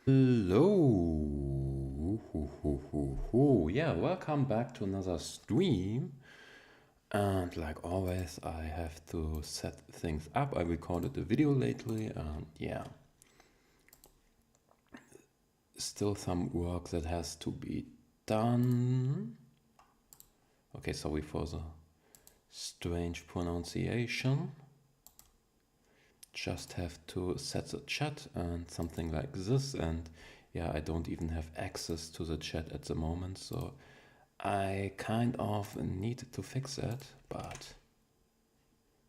Yeah, welcome back to another stream. And like always, I have to set things up. I recorded a video lately, and yeah, still some work that has to be done. Okay, sorry for the strange pronunciation. Just have to set the chat and something like this, and yeah, I don't even have access to the chat at the moment, so I kind of need to fix that, but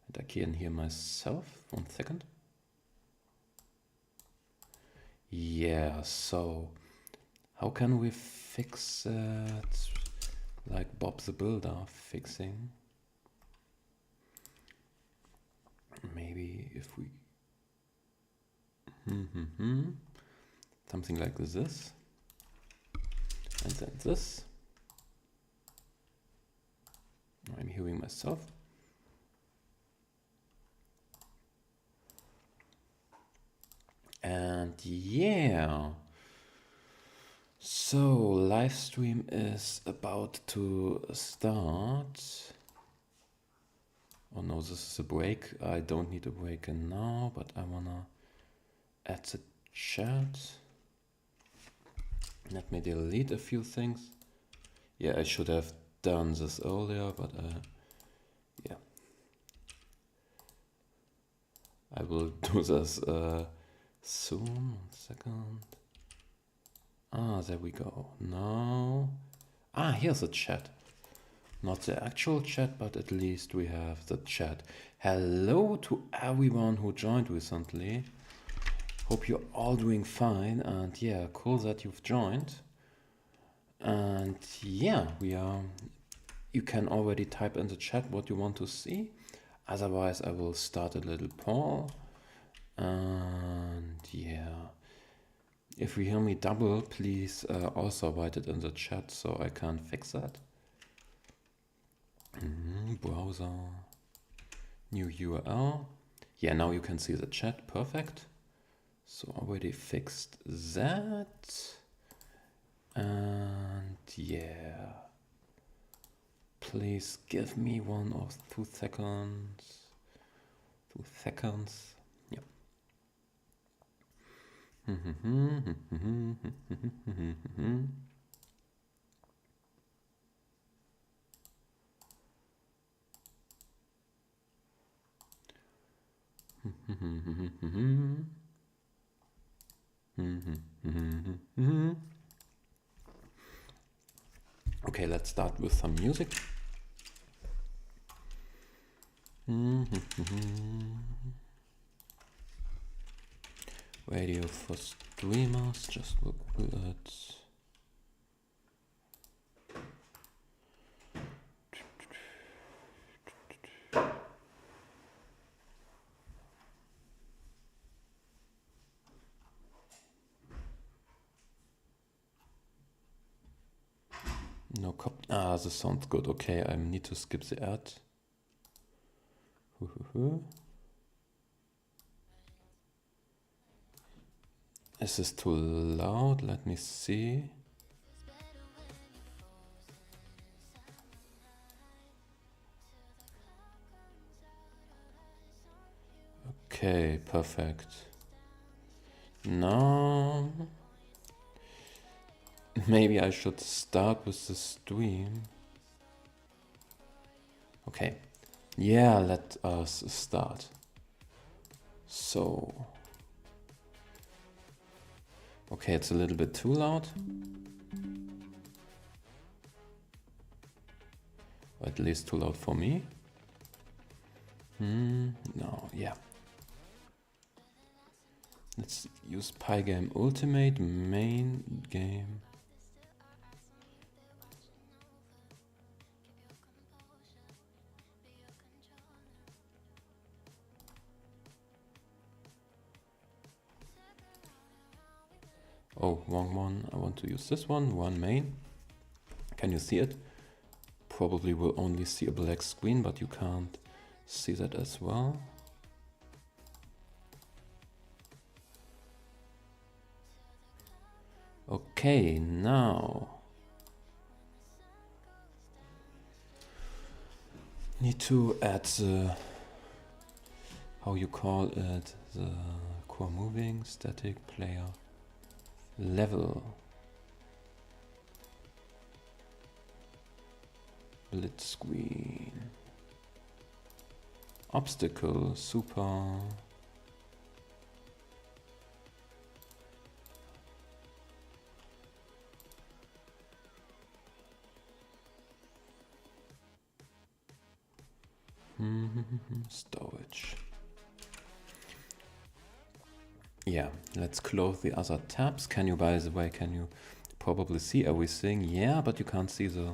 and I can hear myself. 1 second. Yeah, so how can we fix that? Like Bob the Builder fixing. Maybe if we something like this, and then this. I'm hearing myself. And yeah, so live stream is about to start. Oh no, this is a break. I don't need a break now, but I wanna add the chat. Let me delete a few things. Yeah, I should have done this earlier, but yeah. I will do this soon. 1 second. Ah, there we go. Now, here's the chat. Not the actual chat, but at least we have the chat. Hello to everyone who joined recently. Hope you're all doing fine, and yeah, cool that you've joined. And yeah, you can already type in the chat what you want to see. Otherwise, I will start a little poll. And yeah, if you hear me double, please also write it in the chat so I can fix that. Browser, new URL. Yeah, now you can see the chat, perfect. So already fixed that. And yeah, please give me 1 or 2 seconds. 2 seconds. Yeah. Okay, let's start with some music. Radio for streamers, just look at. No cop. This sounds good. Okay, I need to skip the ad. Is this too loud? Let me see. Okay, perfect. Now, maybe I should start with the stream. Okay, yeah, let us start. So, okay, it's a little bit too loud. Or at least too loud for me. No, yeah. Let's use Pygame Ultimate main game. Oh, wrong one. I want to use this one main. Can you see it? Probably will only see a black screen, but you can't see that as well. Okay, now need to add the, how you call it, the core moving static player level. Blitz screen. Obstacle, super. Storage. Yeah, let's close the other tabs. Can you, by the way, can you probably see everything? Yeah, but you can't see the...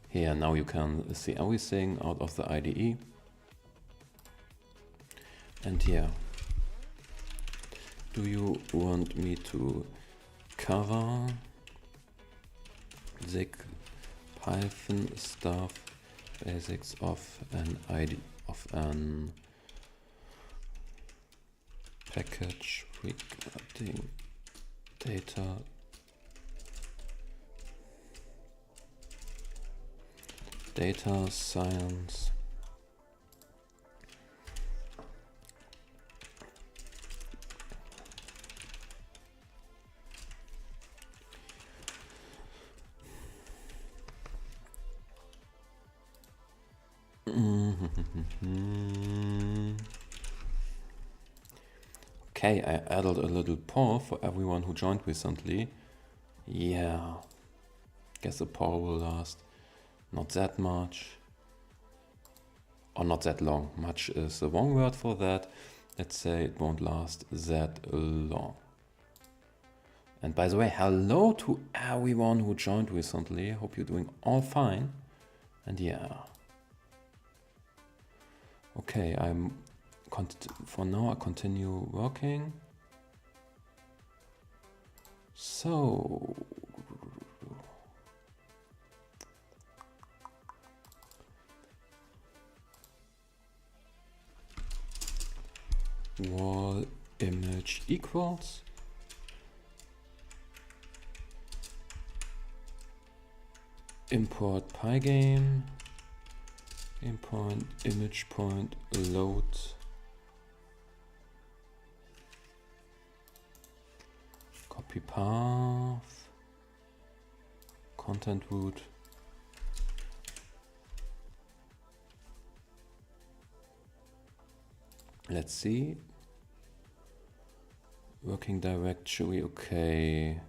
Here, now you can see everything out of the IDE. And here, do you want me to cover the Python stuff, basics of an ID, of an package regarding data science, Okay, I added a little poll for everyone who joined recently. Yeah, guess the poll will last not that much, or not that long. Much is the wrong word for that. Let's say it won't last that long. And by the way, hello to everyone who joined recently. Hope you're doing all fine. And yeah. Okay, for now I continue working. So wall image equals import Pygame, import image point load copy path content root let's see working directory. Okay,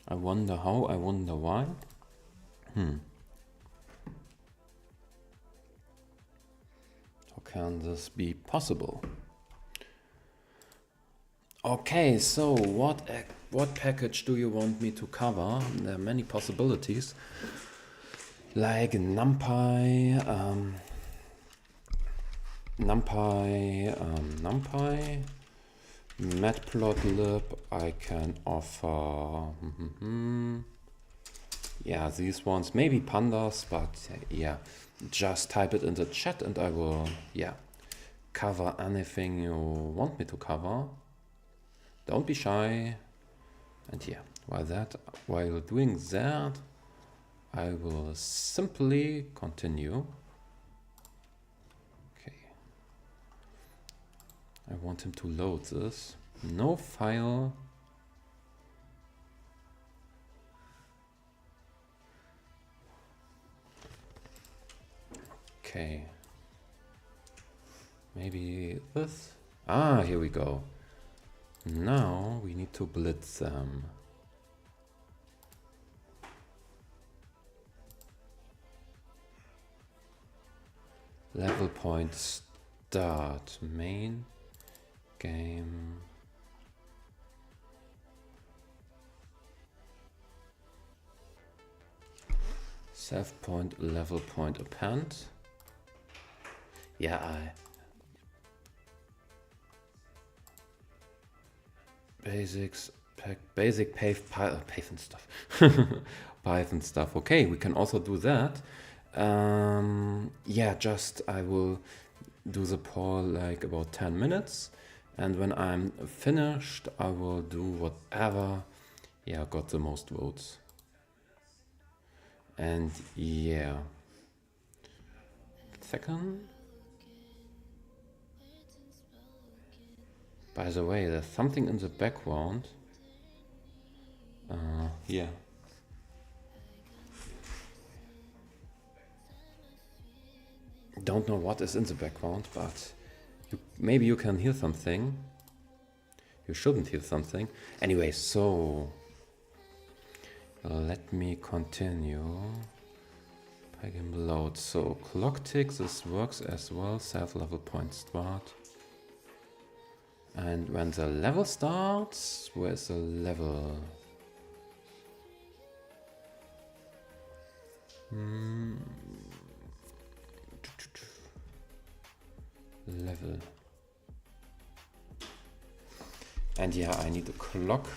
I wonder how, I wonder why. How can this be possible? Okay, so what package do you want me to cover? There are many possibilities, like NumPy, Matplotlib. I can offer, yeah, these ones, maybe Pandas, but yeah, just type it in the chat and I will, yeah, cover anything you want me to cover. Don't be shy. And yeah, while doing that, I will simply continue. Okay. I want him to load this. No file. Okay. Maybe this. Ah, here we go. Now we need to blitz them. Level point start main game. Self point, level point append. Yeah, basic Python stuff. Python stuff. Okay, we can also do that. yeah, just I will do the poll like about 10 minutes, and when I'm finished, I will do whatever, yeah, got the most votes. And yeah, second. By the way, there's something in the background. Yeah. Don't know what is in the background, but maybe you can hear something. You shouldn't hear something. Anyway, so let me continue. Pygame load. So clock tick, this works as well. Self-level point start. And when the level starts, where's the level? Level. And yeah, I need a clock.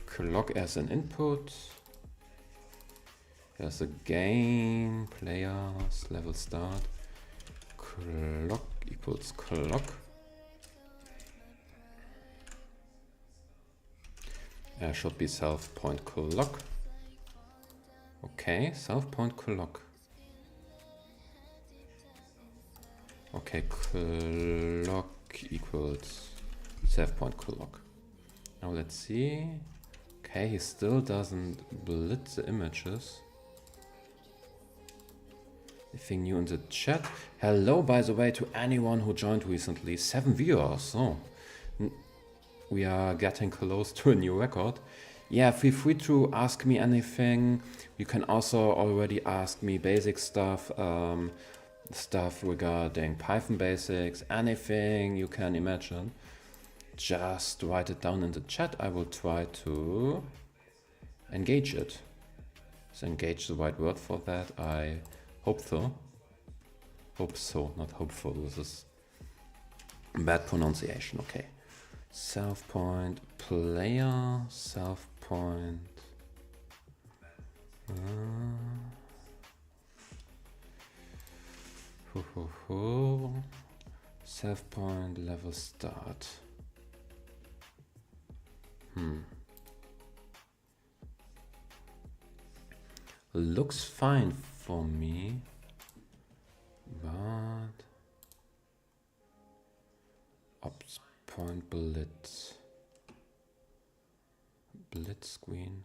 Clock as an input. There's a game, players, level start. Clock equals clock. Should be self point clock. Okay, self point clock. Okay, clock equals self point clock. Now let's see. Okay, he still doesn't blitz the images. Anything new in the chat? Hello, by the way, to anyone who joined recently. 7 viewers. Oh, we are getting close to a new record. Yeah, feel free to ask me anything. You can also already ask me basic stuff, stuff regarding Python basics, anything you can imagine. Just write it down in the chat. I will try to engage it. Is engage the right word for that? I hope so. Hope so, not hopeful. This is bad pronunciation. Okay. Self point player, self point. Self point level start. Looks fine for me, but ops point blitz screen.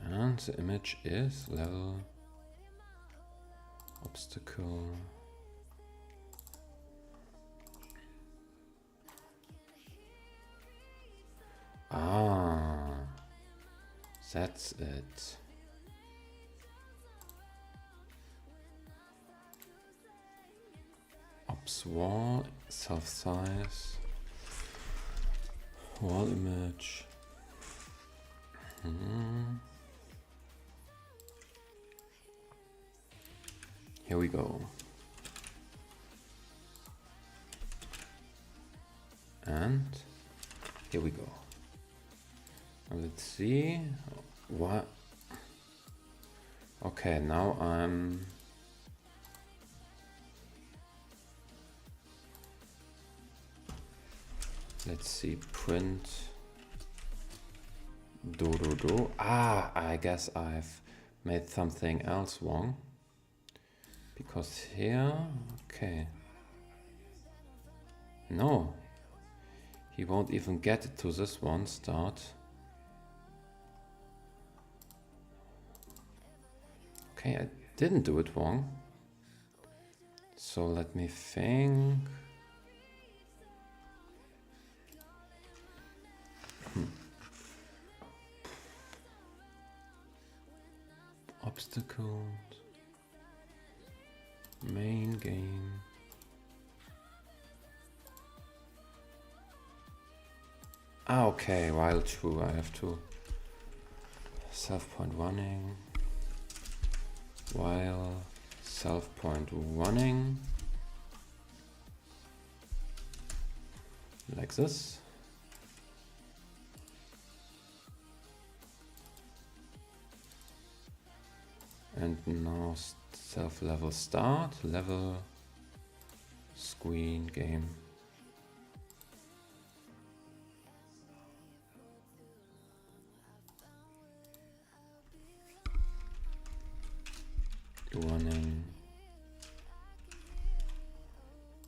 And the image is level obstacle. Ah, that's it. Ops wall, self size, wall image. Here we go. And here we go. Let's see what. Okay, now I'm. Let's see, print. Do. Ah, I guess I've made something else wrong. Because here, okay. No. He won't even get it to this one, start. Okay, I didn't do it wrong. So let me think. Obstacles. Main game. Ah, okay, while true, I have to self point running. while self point running, like this. And now self level start, level screen game. Running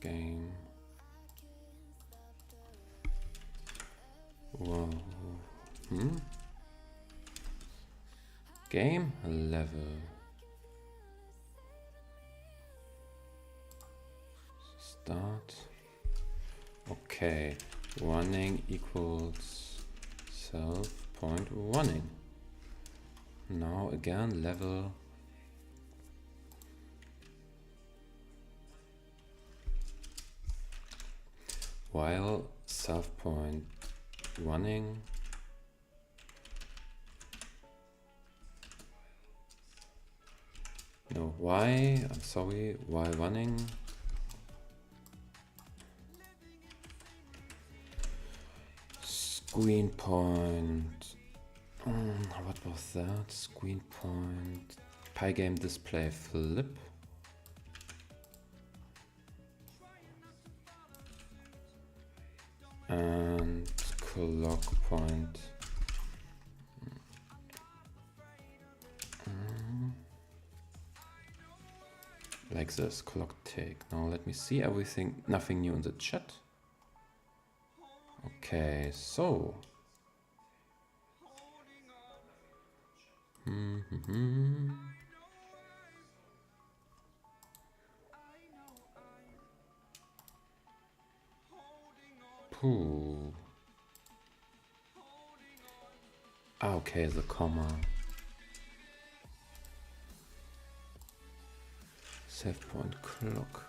game. Whoa. Game level. Start. Okay. Running equals self point running. Now again level. While self point running, no, why, I'm sorry, while running, screen point, what was that, screen point, Pygame display flip. And clock point. Like this, clock tick. Now let me see everything, nothing new in the chat. Okay, so. Pooh. Okay, the comma. Save point clock.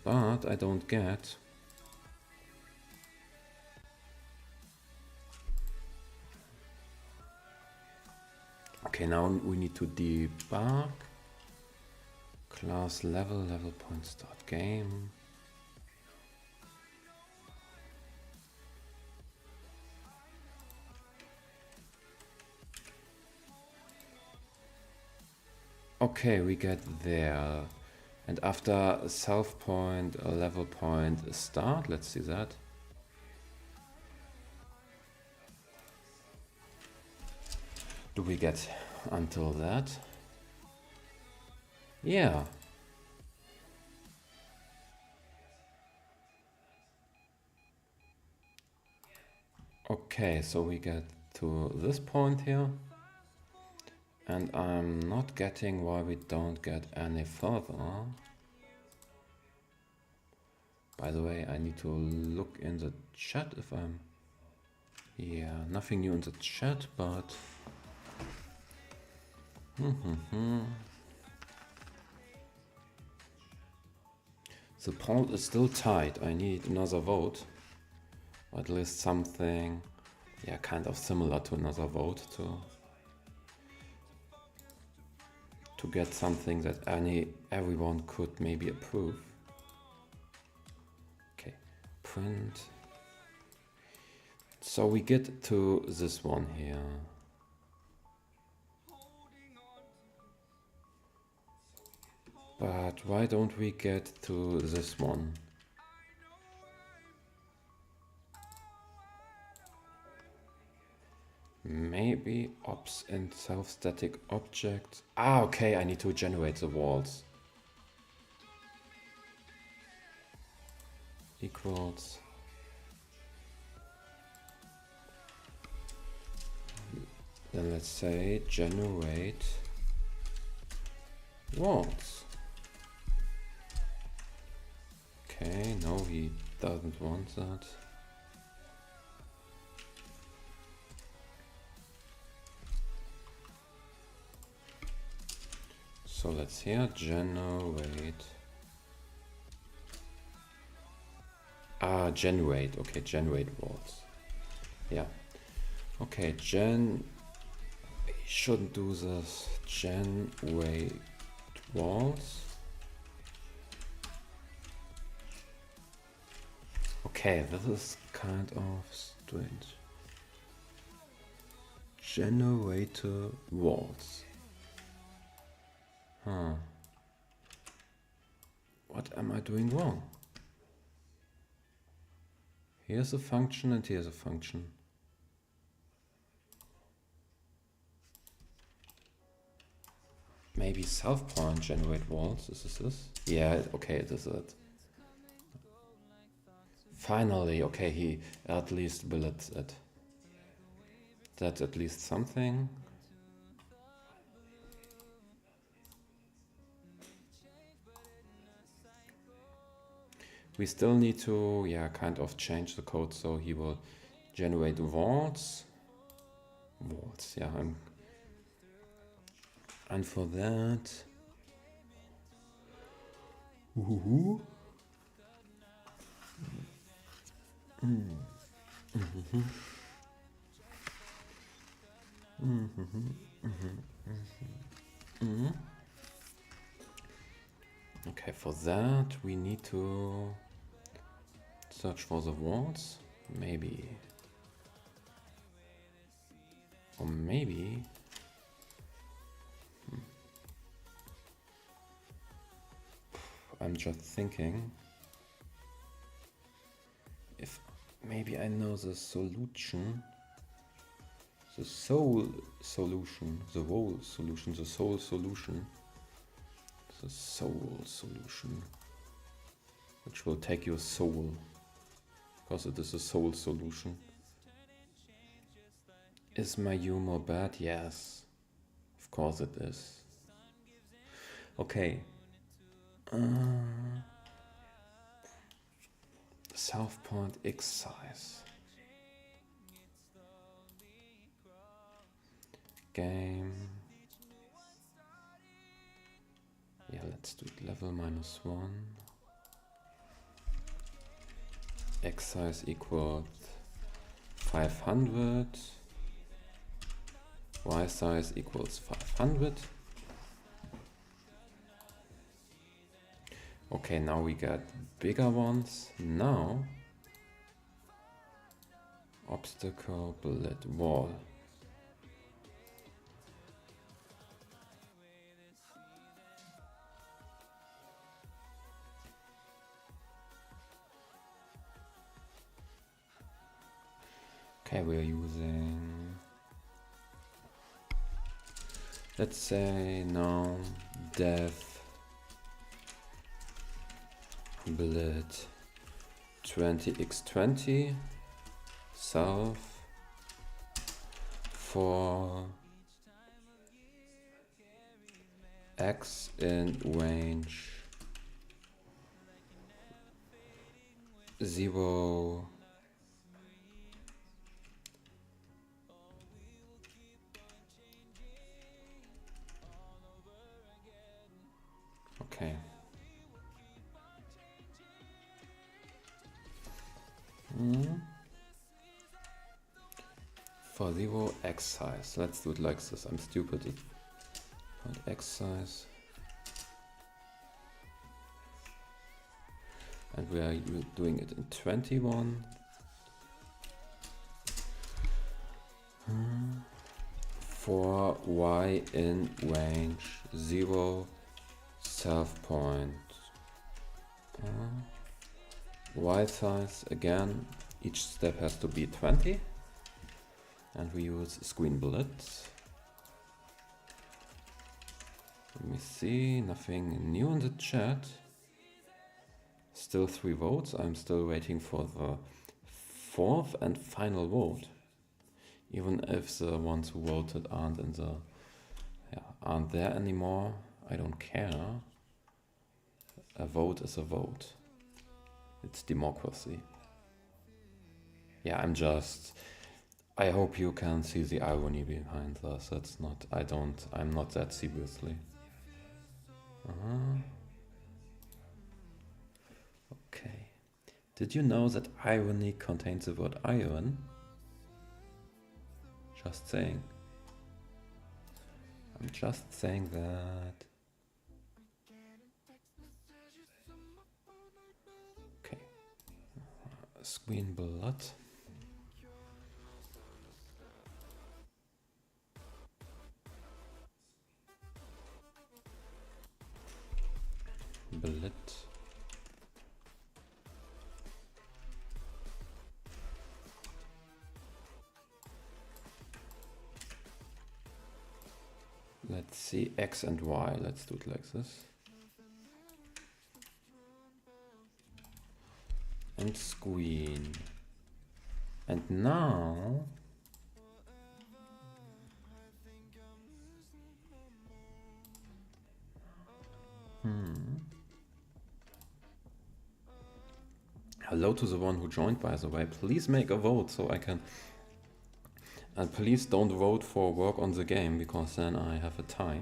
But I don't get. Okay, now we need to debug. Class level, level point start game. Okay, we get there. And after self point, level point start, let's see that. Do we get until that? Yeah. Okay, so we get to this point here. And I'm not getting why we don't get any further. By the way, I need to look in the chat if I'm... Yeah, nothing new in the chat, but... The poll is still tight. I need another vote. Or at least something, yeah, kind of similar to another vote to get something that everyone could maybe approve. Okay, print. So we get to this one here. But why don't we get to this one? Maybe ops and self-static object. Ah, okay, I need to generate the walls. Equals. Then let's say generate walls. Okay, no, he doesn't want that. So let's here generate. Generate. Okay, generate walls. Yeah. Okay, we shouldn't do this. Generate walls. Okay, this is kind of strange. Generator walls. Huh. What am I doing wrong? Here's a function and here's a function. Maybe self point generate walls. Is this? Yeah, okay, this is it. Finally, okay, he at least bullets it. That's at least something. We still need to, yeah, kind of change the code so he will generate walls. Walls, yeah. And for that, okay, for that we need to search for the walls, maybe, or maybe. I'm just thinking if maybe I know the solution, the soul solution, the whole solution, the soul solution, the soul solution, which will take your soul, because it is a soul solution. Is my humor bad? Yes, of course it is. Okay. Self point X size. Game. Yeah, let's do it level -1. X size equals 500. Y size equals 500. Okay, now we got bigger ones. Now, obstacle, bullet, wall. Okay, we're using, let's say now death bullet 20x20 self for x in range 0 okay. For 0 x size, let's do it like this. I'm stupid. Find x size, and we are doing it in 21. For y in range 0 self point. Y size again, each step has to be 20, and we use screen bullets. Let me see, nothing new in the chat. Still 3 votes. I'm still waiting for the 4th and final vote, even if the ones who voted aren't in the aren't there anymore. I don't care. A vote is a vote. It's democracy. Yeah, I hope you can see the irony behind this. That's not, I'm not that seriously. Okay. Did you know that irony contains the word iron? Just saying. I'm just saying that. Okay. Screen blood. Blood. Let's see X and Y. Let's do it like this. And screen. And now hello to the one who joined, by the way. Please make a vote so I can. And please don't vote for work on the game, because then I have a tie.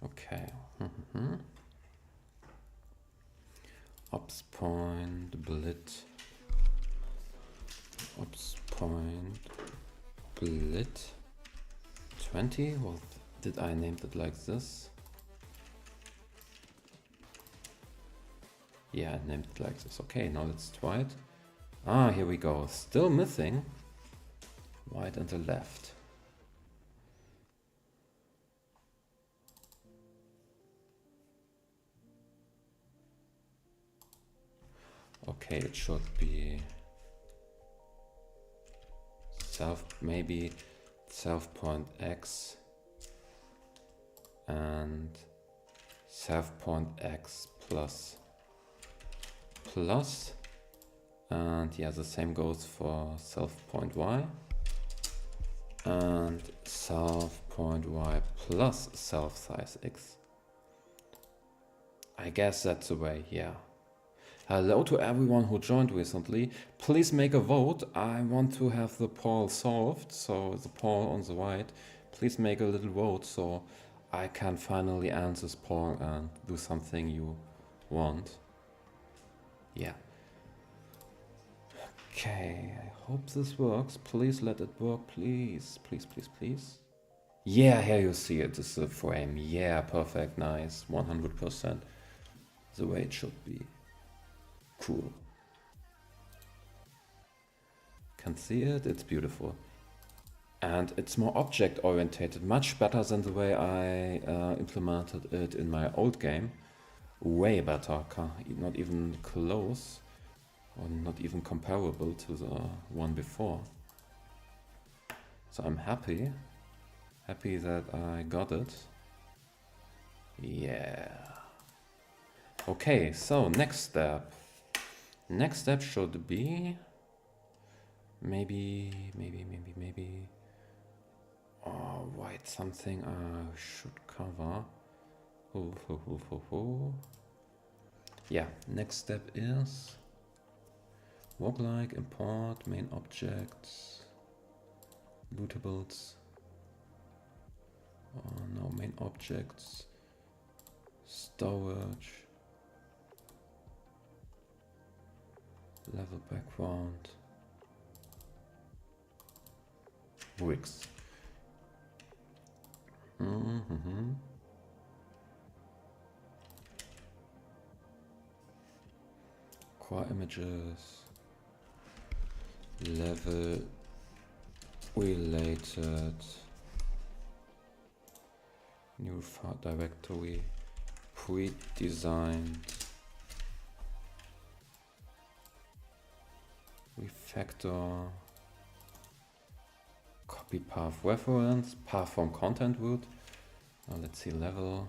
Okay. Ops point, blit. Ops point, blit. 20? Well, did I name it like this? Yeah, I named it like this. Okay, now let's try it. Ah, here we go. Still missing white and the left. Okay, it should be maybe self point X and self point X plus, and yeah, the same goes for self point Y and self point Y plus self size X. I guess that's the way, yeah. Hello to everyone who joined recently. Please make a vote. I want to have the poll solved. So the poll on the right, please make a little vote so I can finally answer this poll and do something you want. Yeah. Okay, I hope this works. Please let it work, please. Please, please, please. Yeah, here you see it. This is a frame. Yeah, perfect, nice. 100%. The way it should be. Cool. Can see it, it's beautiful. And it's more object oriented, much better than the way I implemented it in my old game. Way better, not even close or not even comparable to the one before. So I'm happy that I got it. Yeah. Okay, so next step. Next step should be maybe white something I should cover. Yeah, next step is walk-like, import, main objects, lootables. No, main objects, storage, level background, bricks. Core images, level related, new file directory, pre-designed, refactor, copy path reference, path from content root. Let's see, level.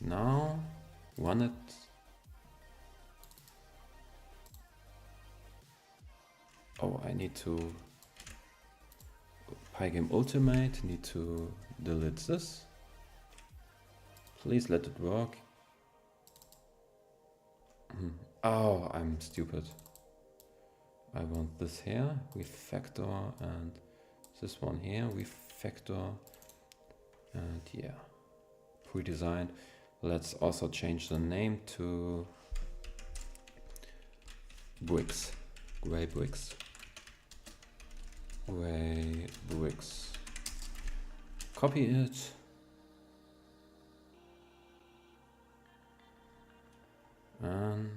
Now run it. Oh, I need to Pygame Ultimate, need to delete this. Please let it work. Oh, I'm stupid. I want this here, refactor, and this one here, refactor, and yeah, pre-designed. Let's also change the name to bricks, gray bricks, gray bricks. Copy it. And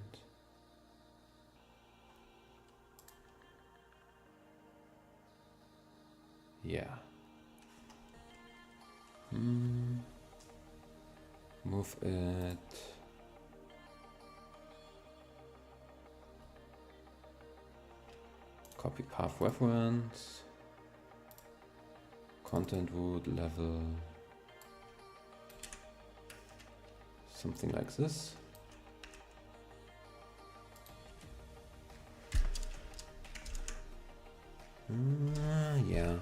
yeah. Move it. Copy path reference. Content root level. Something like this. Yeah.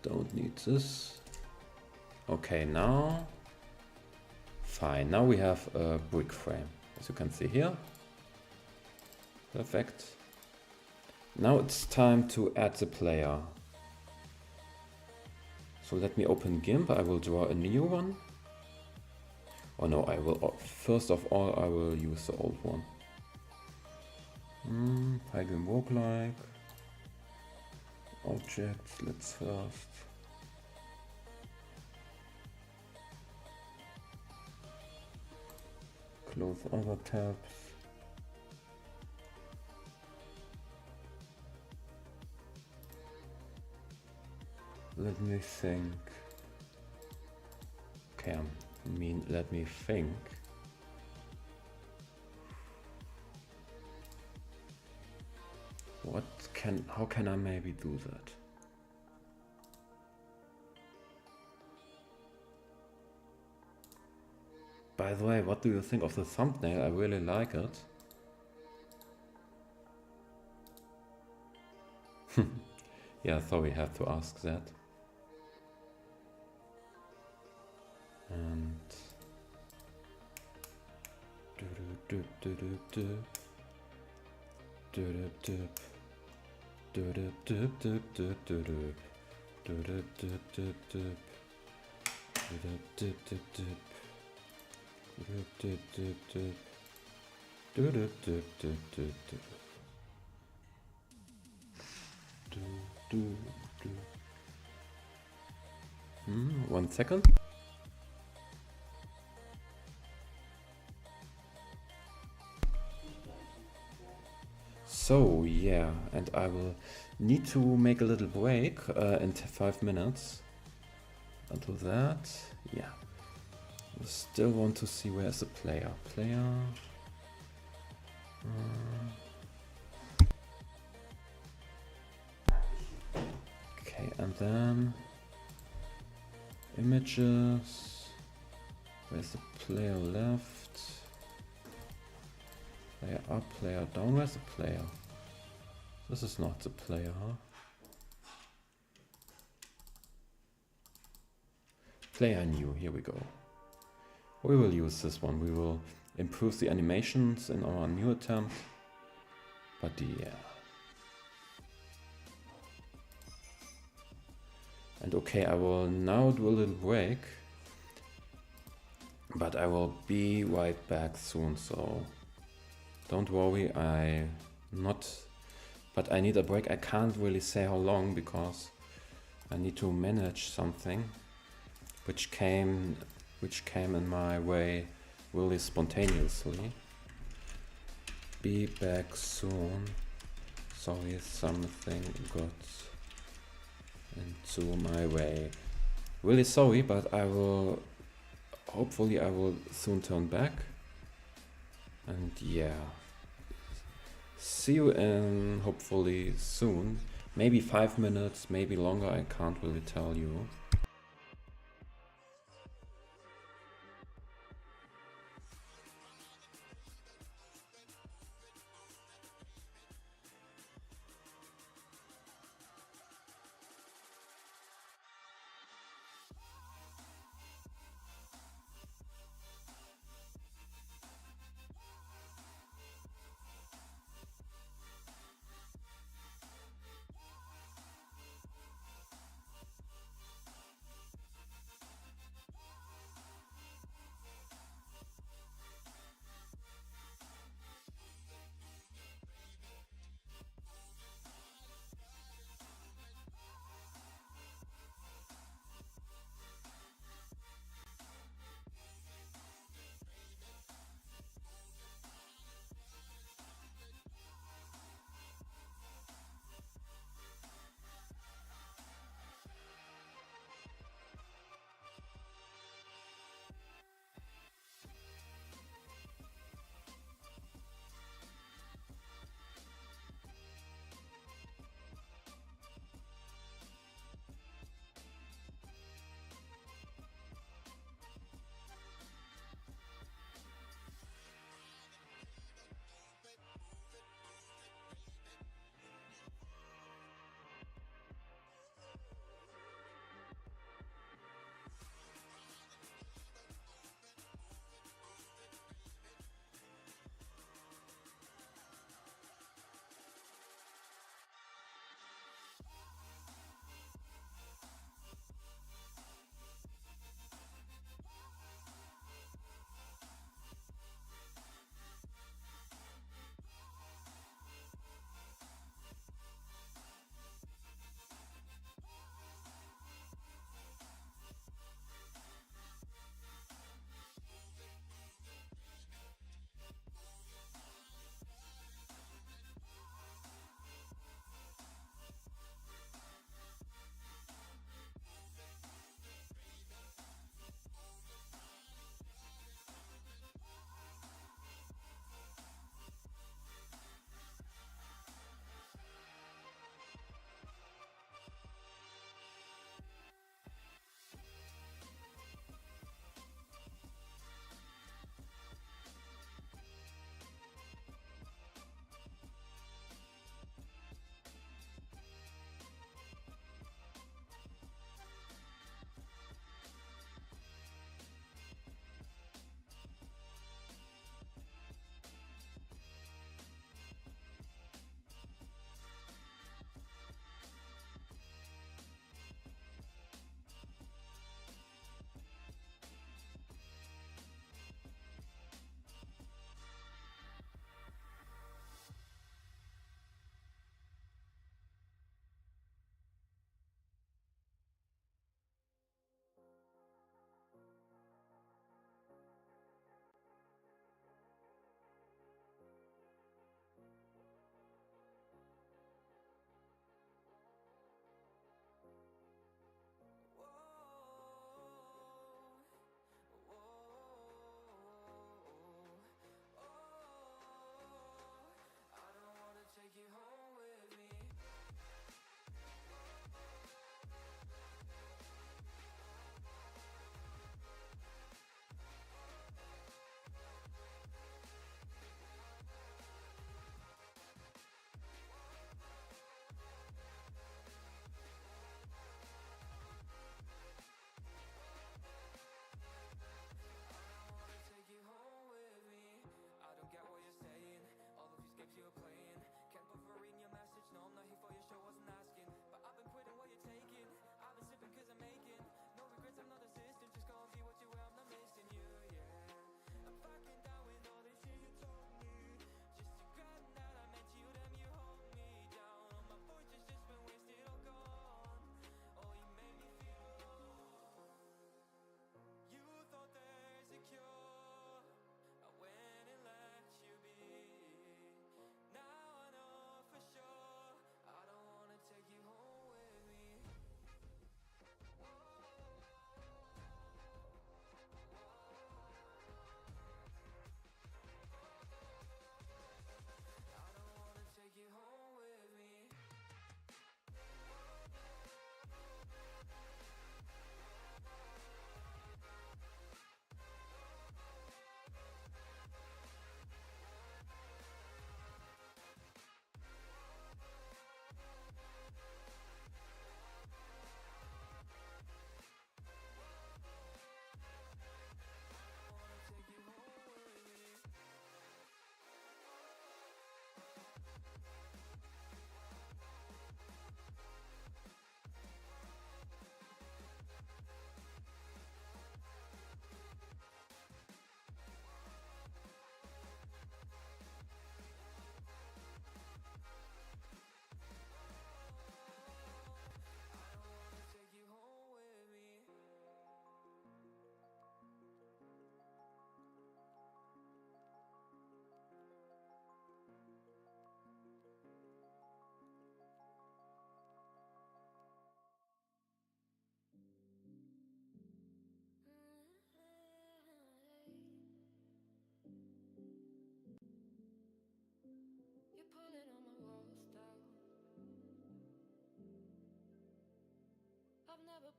Don't need this. Okay, now. Fine. Now we have a brick frame, as you can see here. Perfect. Now it's time to add the player. So let me open GIMP. I will draw a new one. Oh no, I will. First of all, I will use the old one. Pygame roguelike. Objects, let's first. Close other tabs. Let me think. Okay, I mean, let me think. How can I maybe do that? By the way, what do you think of the thumbnail? I really like it. Yeah, sorry, I have to ask that. And one second. So yeah, and I will need to make a little break in 5 minutes. Until that, yeah. I still want to see where's the player. Okay, and then images. Where's the player left? Player up, player down. Where's the player? This is not the player, huh? Player new, here we go. We will use this one. We will improve the animations in our new attempt. But yeah. And okay, I will now do a little break. But I will be right back soon, so don't worry, but I need a break. I can't really say how long because I need to manage something which came in my way really spontaneously. Be back soon. Sorry, something got into my way. Really sorry, but hopefully I will soon turn back. And yeah, see you in hopefully soon. Maybe 5 minutes, maybe longer, I can't really tell you.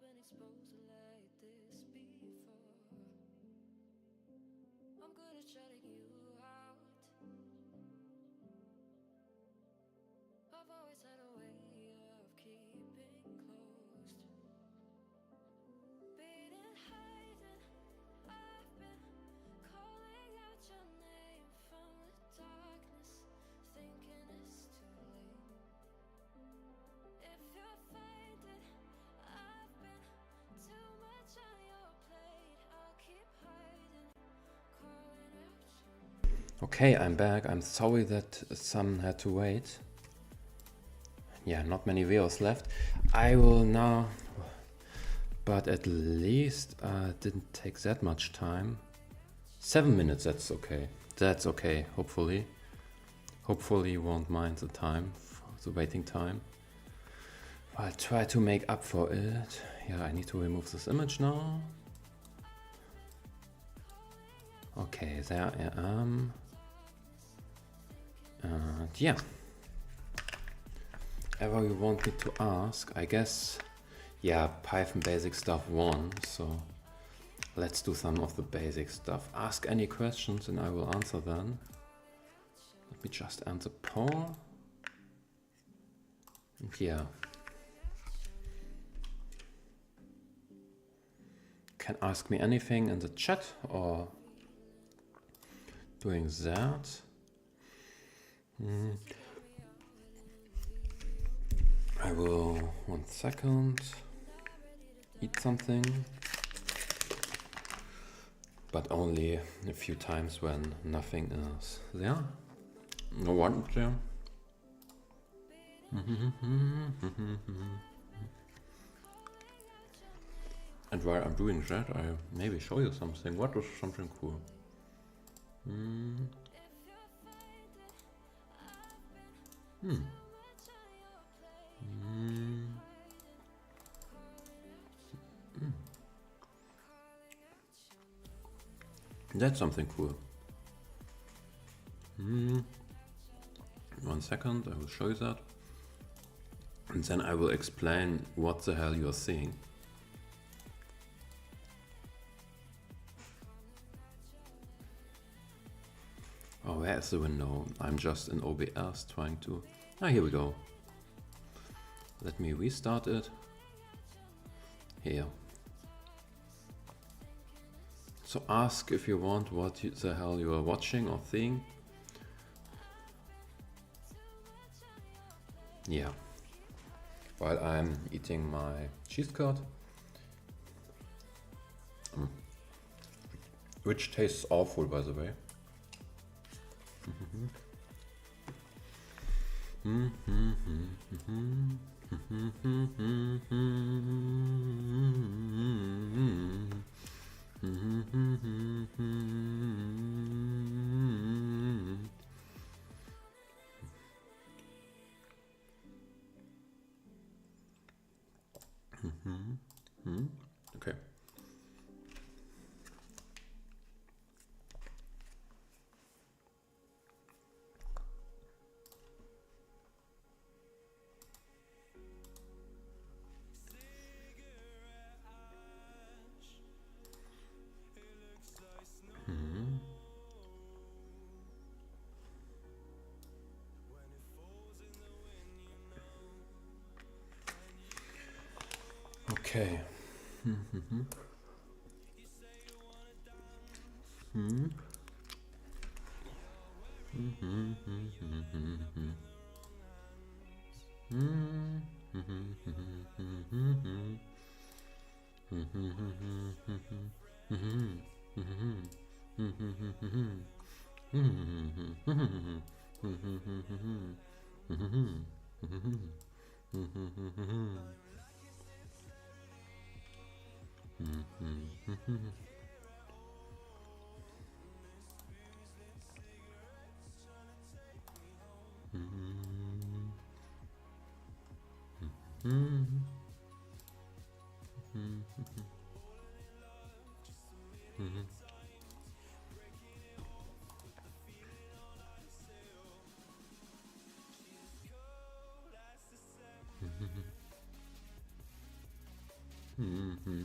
been exposed like this before. I'm good at shutting you out. I've always had a way of keeping closed. Being hiding, I've been calling out your name from the darkness, thinking it's too late. If you find it, I've been too much on your plate. I'll keep hiding, calling out your name. Okay, I'm back. I'm sorry that some had to wait. Yeah, not many videos left. I will now, but at least didn't take that much time. 7 minutes, that's okay. That's okay, hopefully. Hopefully you won't mind the time, the waiting time. I'll try to make up for it. Yeah, I need to remove this image now. Okay, there I am. And yeah. Ever you want me to ask, I guess, yeah, Python basic stuff 1, so let's do some of the basic stuff. Ask any questions and I will answer them. Let me just end the poll. And yeah. Can ask me anything in the chat or doing that. I will, 1 second, eat something, but only a few times when nothing is there. No one there. And while I'm doing that, I maybe show you something. What is something cool? That's something cool. 1 second, I will show you that. And then I will explain what the hell you are seeing. Oh, where's the window? I'm just in OBS trying to... Ah, here we go. Let me restart it. Here. So ask if you want what the hell you are watching or seeing. Yeah. While I'm eating my cheese curd. Which tastes awful, by the way. Okay. Okay. Hello,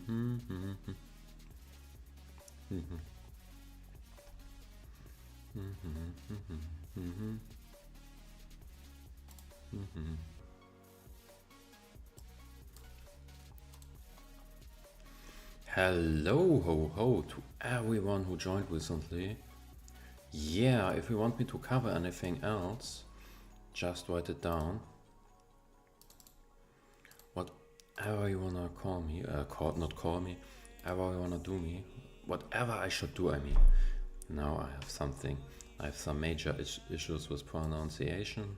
ho, ho, to everyone who joined recently. Yeah, if you want me to cover anything else, just write it down. Whatever you wanna call me, not call me, ever you wanna do me, whatever I should do, I mean. Now I have something. I have some major issues with pronunciation.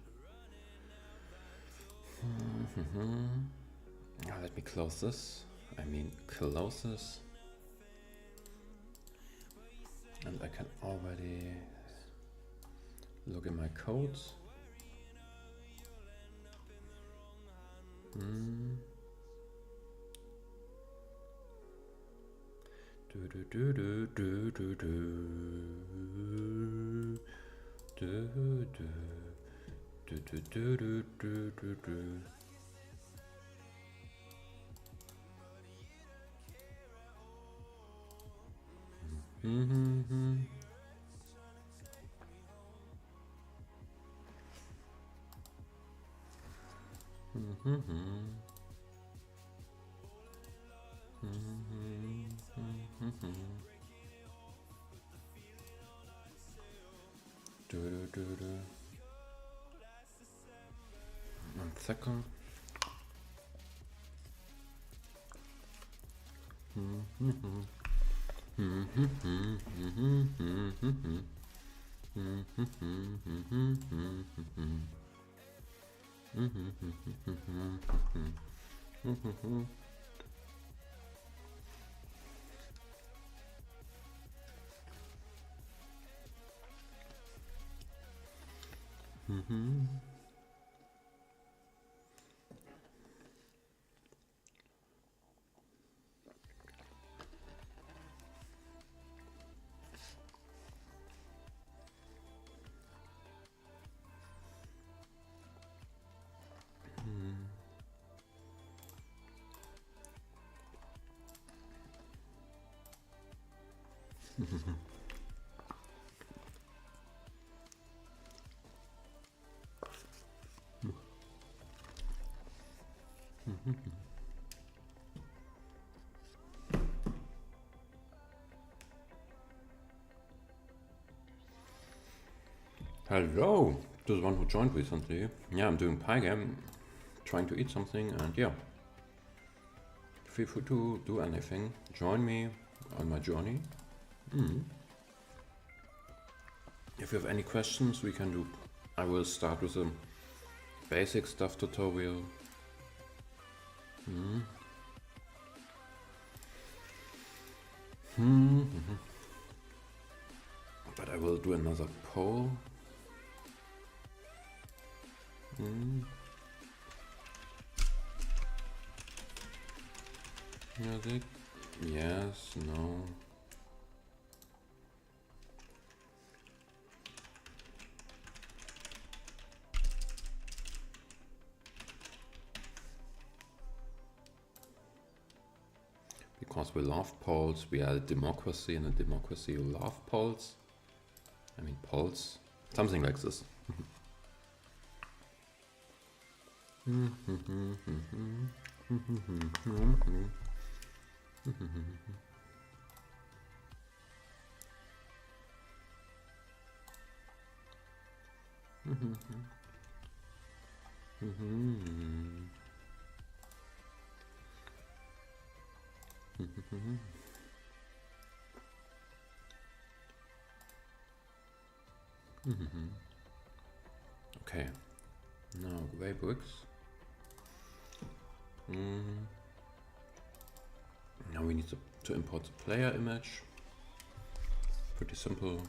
Let me close this. Close this. And I can already look in my codes. One second. Hello to the one who joined recently. Yeah, I'm doing Pygame, trying to eat something, and yeah. Feel free to do anything. Join me on my journey. If you have any questions, we can do. I will start with a basic stuff tutorial. But I will do another poll. Music? Yes, no. Because we love polls, we are a democracy, and a democracy you love polls. I mean polls, something like this. Okay, now gray bricks. Now we need to import the player image. Pretty simple.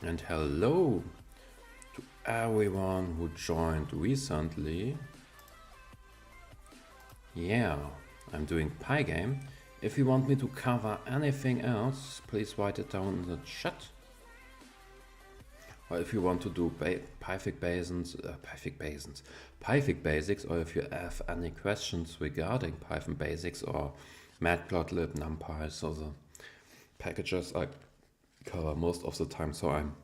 And hello to everyone who joined recently. Yeah, I'm doing Pygame. If you want me to cover anything else, please write it down in the chat. Or if you want to do Pythig basics, or if you have any questions regarding Python basics or Matplotlib, Numpy, so the packages I cover most of the time, so I'm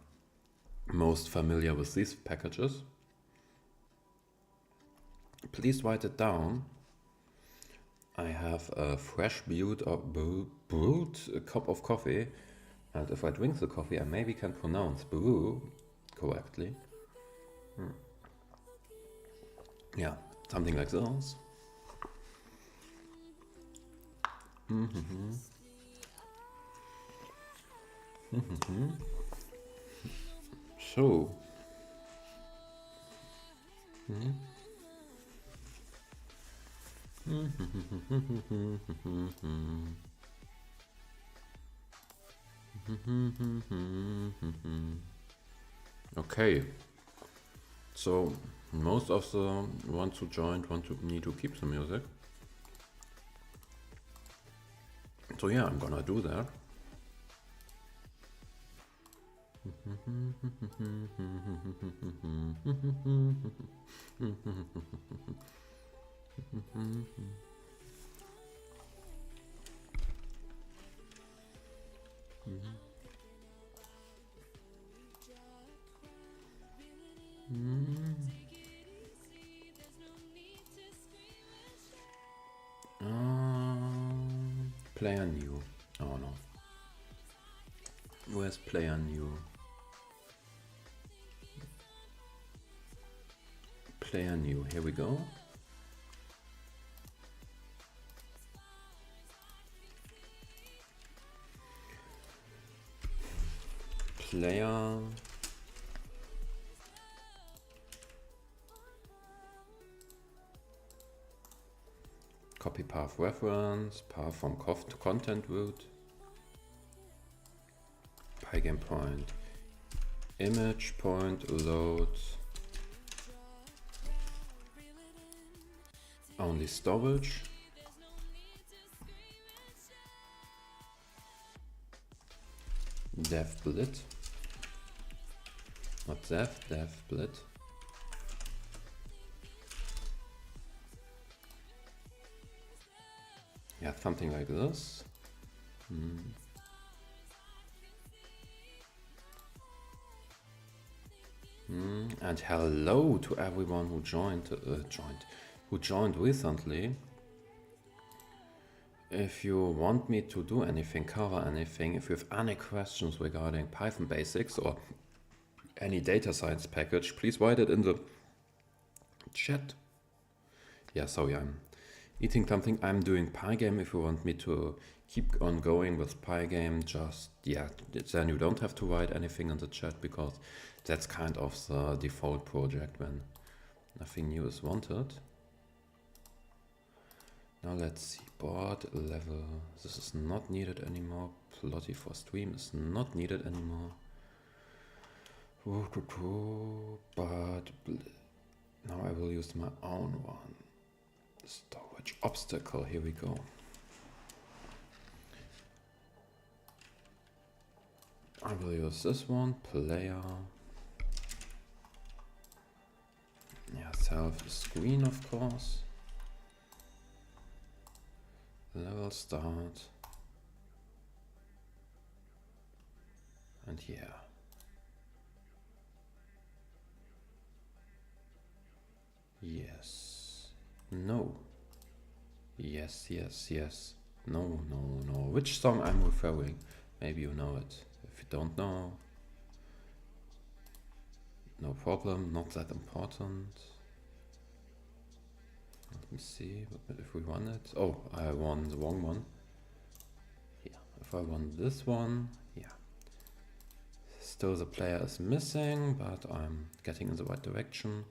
most familiar with these packages. Please write it down. I have a fresh brewed cup of coffee, and if I drink the coffee, I maybe can pronounce brew correctly. Yeah, something like this. So, okay. So most of the ones who joined need to keep the music. So yeah, I'm gonna do that. Player new. Oh no. Where's player new? Player new. Here we go. Player. Copy path reference, path from content root, Pygame point, image point load, only storage, dev blit, not dev blit. Yeah, something like this. And hello to everyone who joined recently. If you want me to do anything, cover anything, if you have any questions regarding Python basics or any data science package, please write it in the chat. Yeah, sorry, I'm eating something. I'm doing Pygame. If you want me to keep on going with Pygame, just, yeah, then you don't have to write anything in the chat, because that's kind of the default project when nothing new is wanted. Now let's see, board level. This is not needed anymore. Plotty for stream is not needed anymore. But now I will use my own one. Storage obstacle, here we go. I will use this one, player. Yeah, self screen, of course. Level start. And yeah. Yes. No. Yes, yes, yes. No, no, no. Which song I'm referring? Maybe you know it. If you don't know, no problem, not that important. Let me see if we won it. Oh, I won the wrong one. Yeah, if I won this one, yeah. Still the player is missing, but I'm getting in the right direction.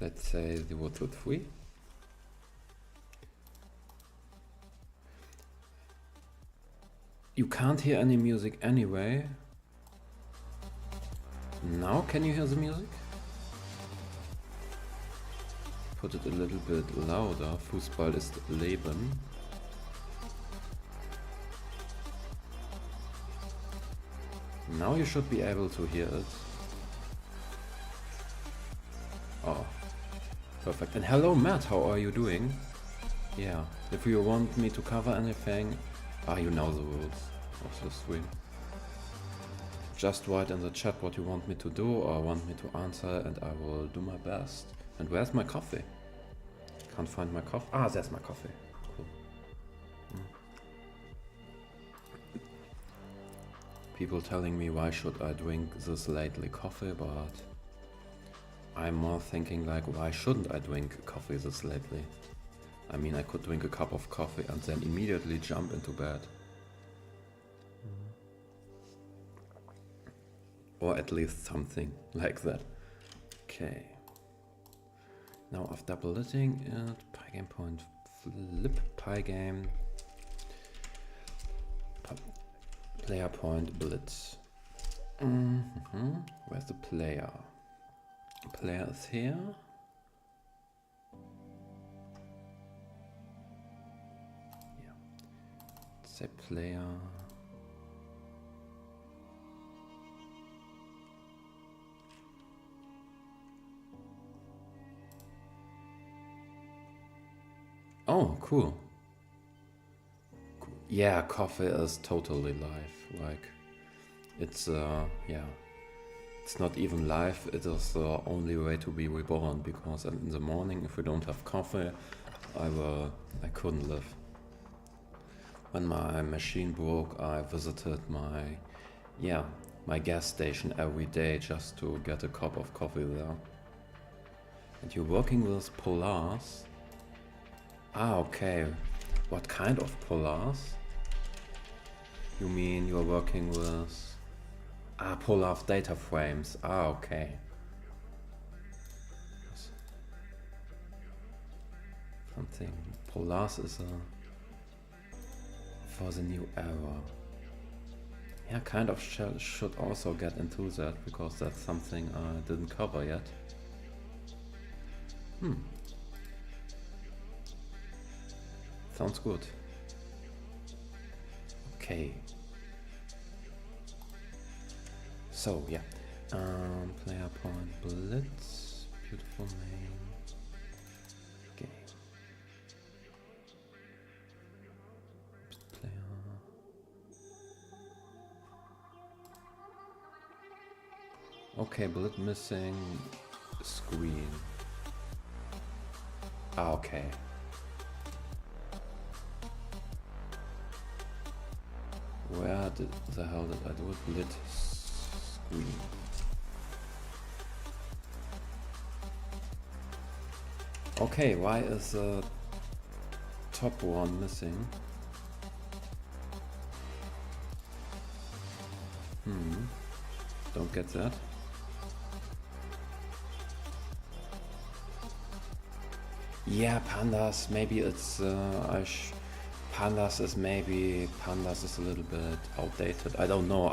Let's say 0 to 3. You can't hear any music anyway. Now can you hear the music? Put it a little bit louder. Fußball ist Leben. Now you should be able to hear it. Oh, perfect. And hello Matt, how are you doing? Yeah, if you want me to cover anything, you know the rules of the stream. Just write in the chat what you want me to do or want me to answer and I will do my best. And where's my coffee? Can't find my coffee. There's my coffee. Cool. People telling me why should I drink this lately coffee, but I'm more thinking like why shouldn't I drink coffee this lately? I mean I could drink a cup of coffee and then immediately jump into bed. Or at least something like that. Okay. Now after bulleting it, Pygame point flip Pygame player point blitz. Where's the player? Player is here. Yeah. Say player. Oh, cool. Yeah, coffee is totally live. Like, it's yeah, it's not even live. It is the only way to be reborn because in the morning, if we don't have coffee, I couldn't live. When my machine broke, I visited my gas station every day just to get a cup of coffee there. And you're working with polars. Okay. What kind of polars? You mean you're working with polar data frames. Okay. Something. Polars is for the new era. Yeah, kind of should also get into that because that's something I didn't cover yet. Sounds good. Okay. So yeah, player point blitz, beautiful name. Game. Player. Okay, blitz missing screen. Okay. Where the hell did I do it? Lit screen. Okay, why is the top one missing? Don't get that. Yeah, pandas, maybe it's Pandas is a little bit outdated. I don't know.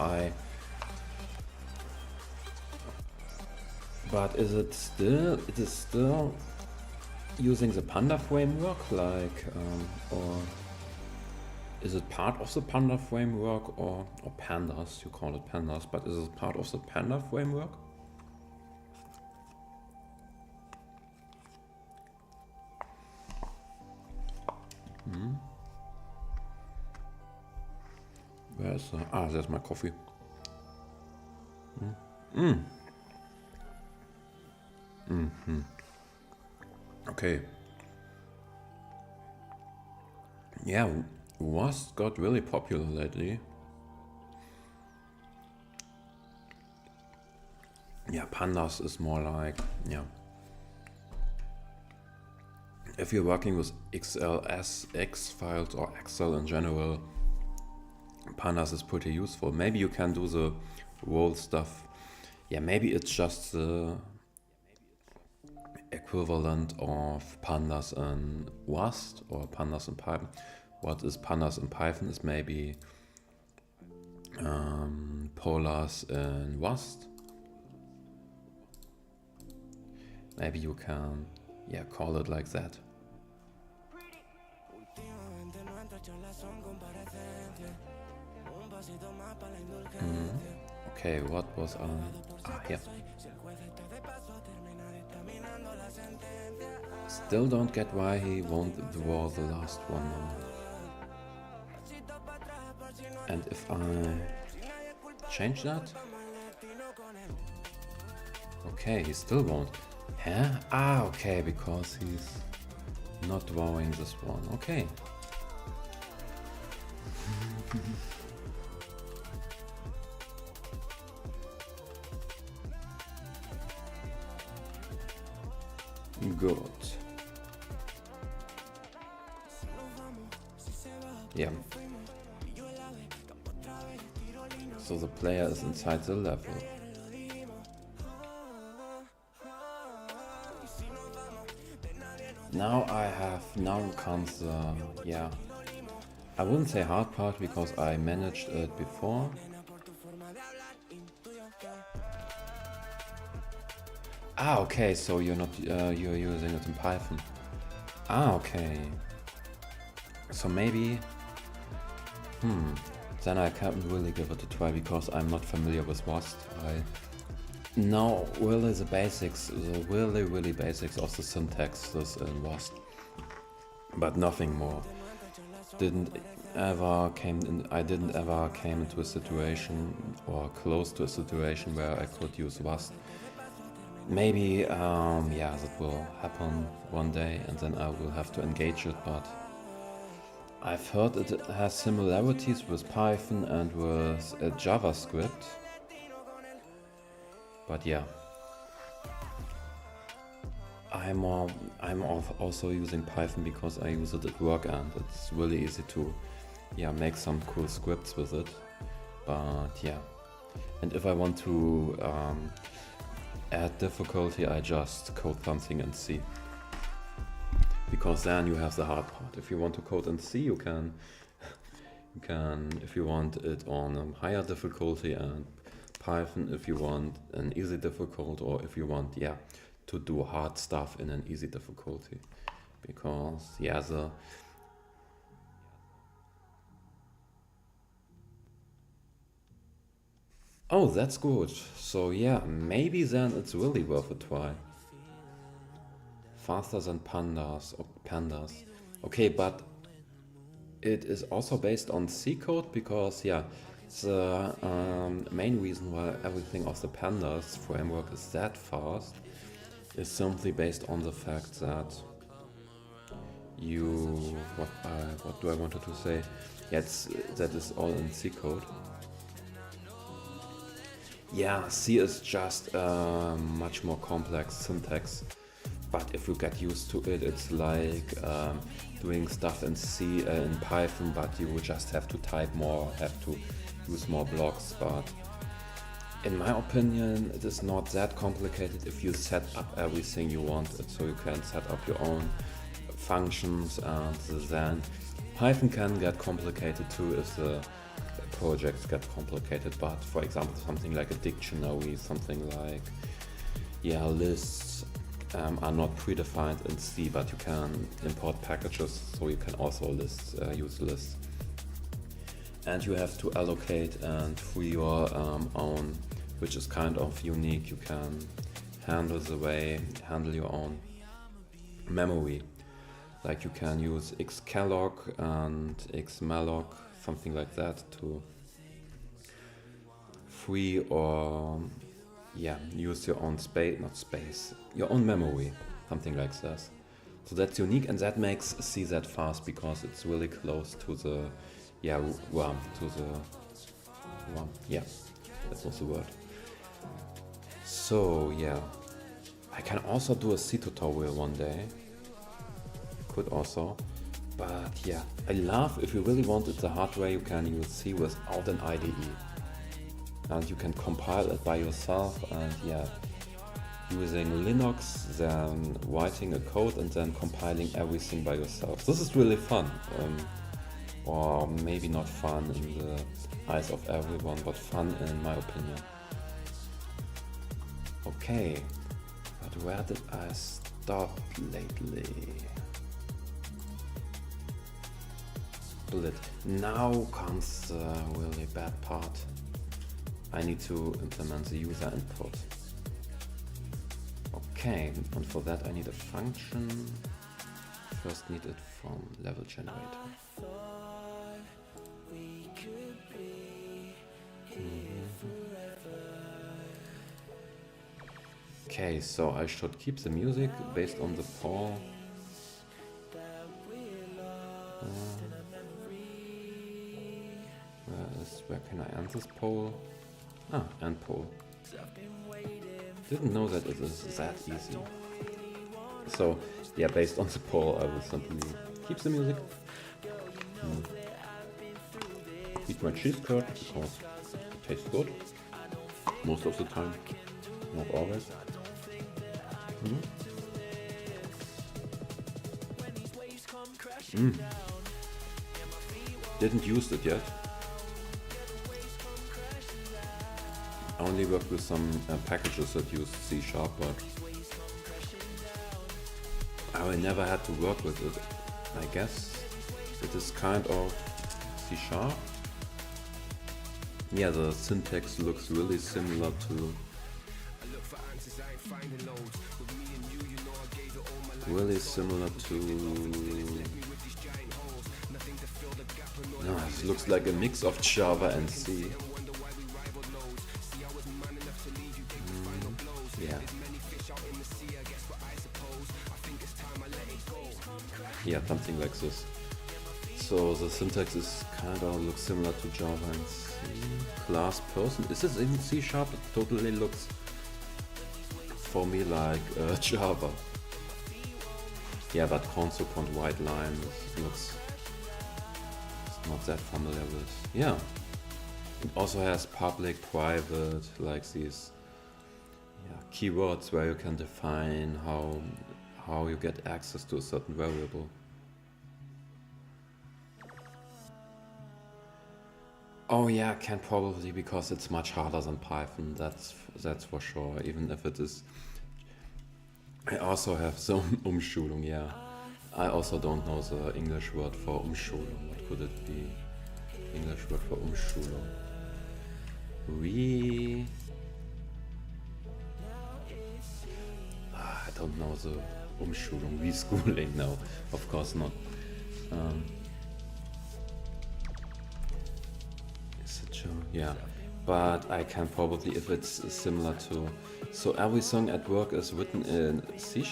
But is it still using the Panda framework, like, or is it part of the Panda framework or Pandas? You call it Pandas, but is it part of the Panda framework? Where's there's my coffee. Okay. Yeah, Rust got really popular lately. Yeah, Pandas is more like, yeah. If you're working with XLSX files or Excel in general, Pandas is pretty useful. Maybe you can do the role stuff. Yeah, maybe it's just a equivalent of pandas in Rust or pandas in Python. What is pandas in Python is maybe polars in Rust. Maybe you can, yeah, call it like that. Okay, what was here. Still don't get why he won't draw the last one now. And if I change that? Okay, he still won't. Huh? Ah, okay, because he's not drawing this one. Okay. Good. Yeah. So the player is inside the level. Now comes the, yeah, I wouldn't say hard part because I managed it before. Ah, okay, so you're not, you're using it in Python. Ah, okay. So maybe, then I can't really give it a try because I'm not familiar with Rust. I know really the basics, the really basics of the syntaxes in Rust, but nothing more. I didn't ever came into a situation or close to a situation where I could use Rust. Maybe, yeah, that will happen one day and then I will have to engage it, but I've heard it has similarities with Python and with JavaScript. But yeah, I'm also using Python because I use it at work and it's really easy to, yeah, make some cool scripts with it. But yeah, and if I want to add difficulty, I just code something in C. Because then you have the hard part. If you want to code in C, you can, if you want it on a higher difficulty, and Python if you want an easy difficulty, or if you want, yeah, to do hard stuff in an easy difficulty. Because, yeah, oh, that's good. So yeah, maybe then it's really worth a try. Faster than pandas or pandas. Okay, but it is also based on C code because, yeah, the main reason why everything of the pandas framework is that fast is simply based on the fact that you, what do I wanted to say? Yeah, that is all in C code. Yeah, C is just much more complex syntax. But if you get used to it, it's like doing stuff in C, in Python, but you just have to type more, have to use more blocks. But in my opinion, it is not that complicated if you set up everything you want. So you can set up your own functions, and then Python can get complicated too if the projects get complicated. But for example, something like a dictionary, something like, yeah, lists, are not predefined in C, but you can import packages, so you can also use lists. And you have to allocate and free your own, which is kind of unique. You can handle your own memory. Like you can use xcalloc and xmalloc, something like that, to free or, yeah, use your own your own memory, something like that. So that's unique, and that makes C that fast because it's really close to the, yeah, RAM, yeah, that was the word. So yeah, I can also do a C tutorial one day, could also, but yeah, I love, if you really want it the hard way, you can use C without an IDE. And you can compile it by yourself, and yeah, using Linux, then writing a code and then compiling everything by yourself. This is really fun, or maybe not fun in the eyes of everyone, but fun in my opinion. Okay, but where did I stop lately? Split. Now comes the really bad part. I need to implement the user input. Okay, and for that I need a function. First need it from level generator. Okay, so I should keep the music based on the poll. Where can I end this poll? Ah, end poll. Didn't know that it is that easy. So, yeah, based on the poll, I will simply keep the music. Eat my cheese curd because it tastes good. Most of the time, not always. Didn't use it yet. I only worked with some packages that use C#, but I never had to work with it. I guess it is kind of C#. Yeah, the syntax looks really similar to no, it looks like a mix of Java and C. Yeah, something like this. So the syntax is kind of looks similar to Java and C. Class person, is this in C#? It totally looks for me like Java. Yeah, but console white line looks not that familiar with. Yeah, it also has public, private, like these keywords where you can define how you get access to a certain variable. Oh yeah, can probably, because it's much harder than Python, that's for sure, even if it is. I also have some Umschulung, yeah. I also don't know the English word for Umschulung. What could it be? English word for Umschulung. I don't know the Umschulung, reschooling, no, of course not. Is it true? Yeah, but I can probably, if it's similar to, so every song at work is written in C#?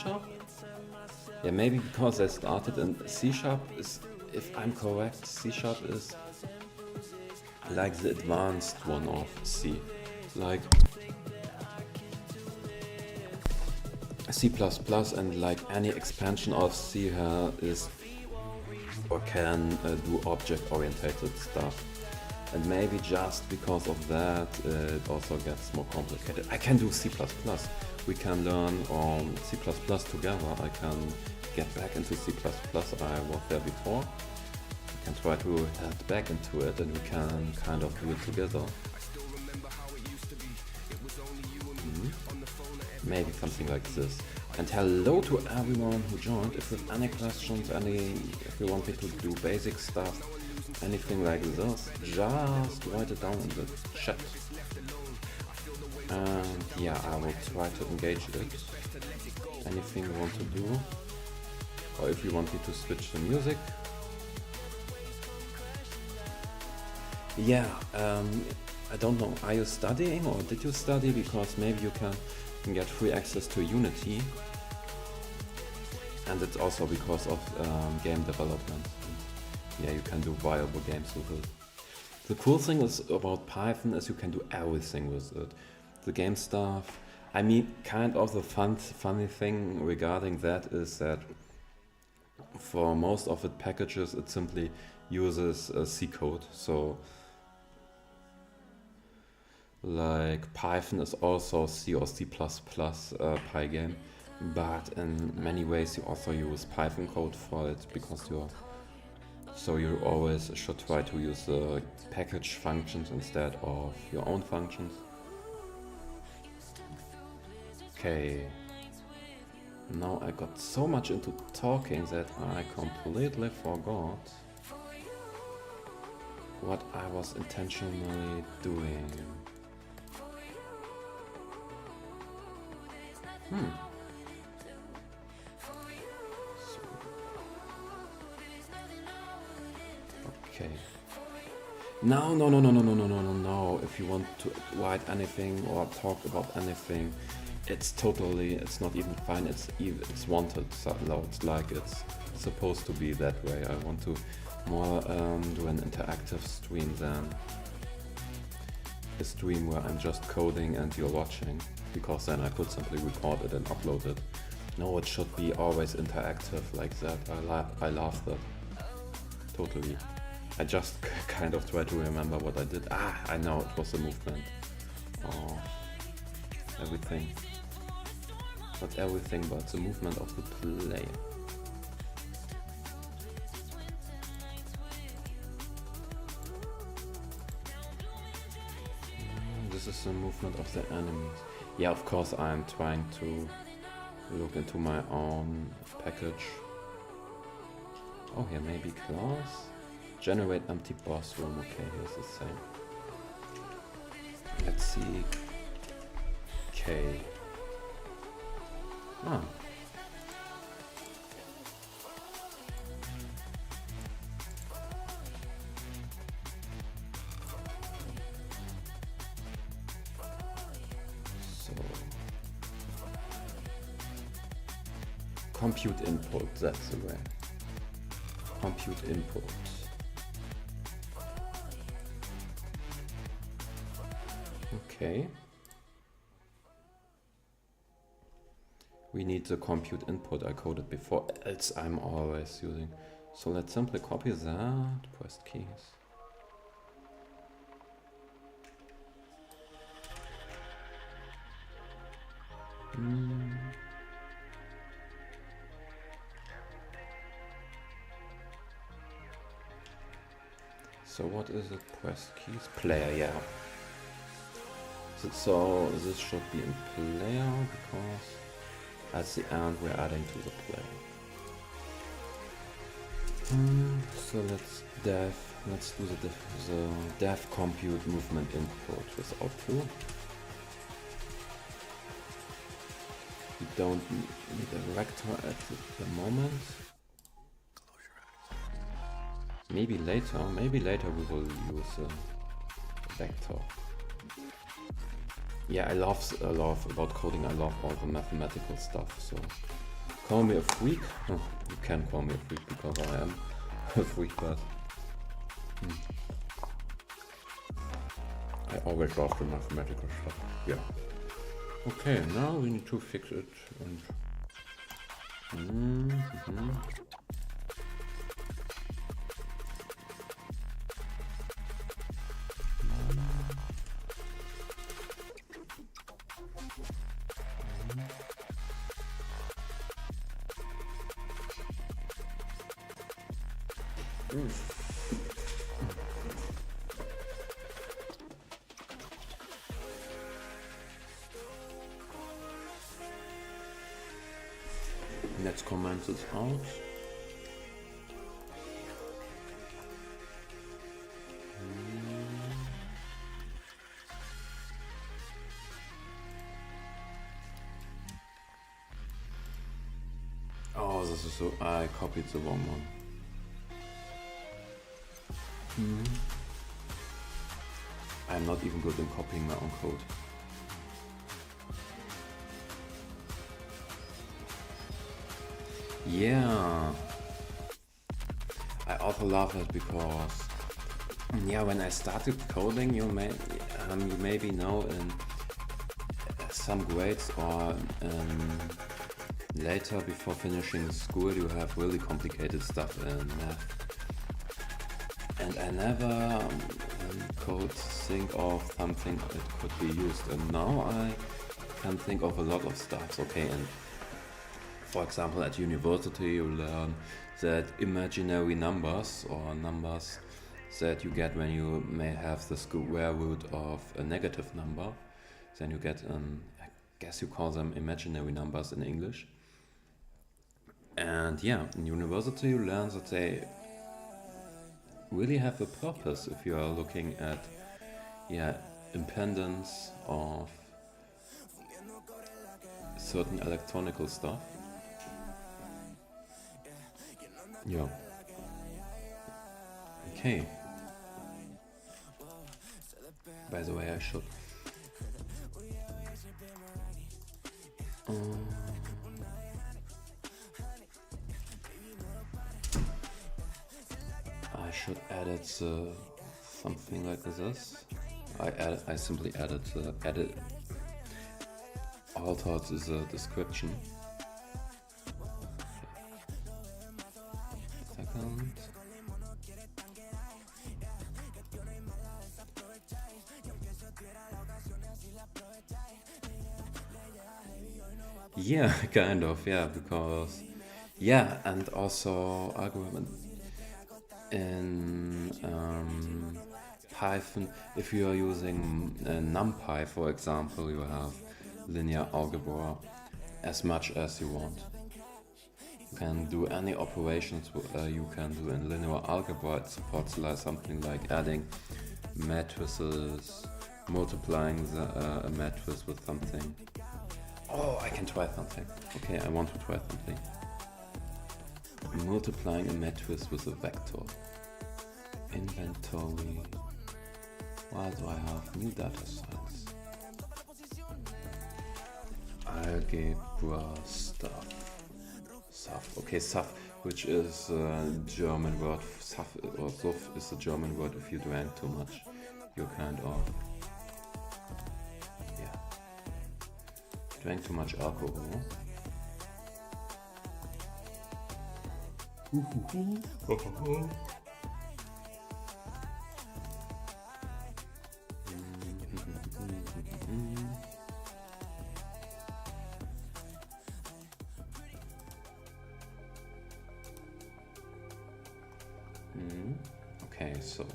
Yeah, maybe because I started in C# is, if I'm correct, C# is like the advanced one of C, like C++ and like any expansion of C is or can do object-oriented stuff. And maybe just because of that it also gets more complicated. I can do C++. We can learn on C++ together. I can get back into C++. I was there before. We can try to head back into it and we can kind of do it together. Maybe something like this. And hello to everyone who joined. If you have any questions, if you want me to do basic stuff, anything like this, just write it down in the chat. And yeah, I will try to engage it. Anything you want to do, or if you want me to switch the music. Yeah, I don't know, are you studying or did you study? Because maybe you can get free access to Unity. And it's also because of game development. Yeah, you can do viable games with it. The cool thing is about Python is you can do everything with it. The game stuff. I mean, kind of the funny thing regarding that is that for most of the packages it simply uses C code. So Like Python is also C or C++ Pygame, but in many ways you also use Python code for it because you always should try to use the package functions instead of your own functions. Okay. Now I got so much into talking that I completely forgot what I was intentionally doing. Okay. No. If you want to write anything or talk about anything, it's not even fine. It's wanted. So it's like it's supposed to be that way. I want to more do an interactive stream than a stream where I'm just coding and you're watching, because then I could simply record it and upload it. No, it should be always interactive like that. I love that. Totally. I just kind of try to remember what I did. I know, it was the movement of everything. Not everything, but the movement of the player. This is the movement of the enemies. Yeah, of course I'm trying to look into my own package. Oh, here maybe class. Generate empty boss room. Okay, here's the same. Let's see. K. Ah. So. Compute input, that's the way. Compute input. Okay. We need the compute input I coded before, else I'm always using. So let's simply copy that, press keys. So what is it? Press keys? Player, yeah. So this should be in player because at the end we're adding to the player. So let's do the dev compute movement input without true. We don't need a vector at the moment. Maybe later we will use a vector. Yeah, I love about coding. I love all the mathematical stuff. So call me a freak. Oh, you can call me a freak because I am a freak, but I always love the mathematical stuff. Yeah. Okay, now we need to fix it and. Let's comment this out. Oh, this is so. I copied the wrong one. I'm not even good in copying my own code. Yeah, I also love it because when I started coding, you maybe know in some grades or later before finishing school you have really complicated stuff in math, and I never could think of something that could be used, and now I can think of a lot of stuff. Okay, and for example, at university you learn that imaginary numbers, or numbers that you get when you may have the square root of a negative number, then you get, I guess you call them imaginary numbers in English. And yeah, in university you learn that they really have a purpose if you are looking at, yeah, impedance of certain electronical stuff. Yeah. Okay. By the way, I should. I should edit something like this. I simply altered the description. Second. Yeah, kind of, yeah, because, yeah, and also algorithm in Python, if you are using NumPy, for example, you have linear algebra as much as you want. You can do any operations you can do in linear algebra. It supports like something like adding matrices, multiplying a matrix with something. Oh, I can try something. Okay, I want to try something. Multiplying a matrix with a vector. Inventory. Why do I have new data science? Algebra stuff. Stuff. Okay, stuff, which is a German word. Stuff or stuff is a German word. If you drank too much, you're kind of, yeah, drank too much alcohol. Okay, so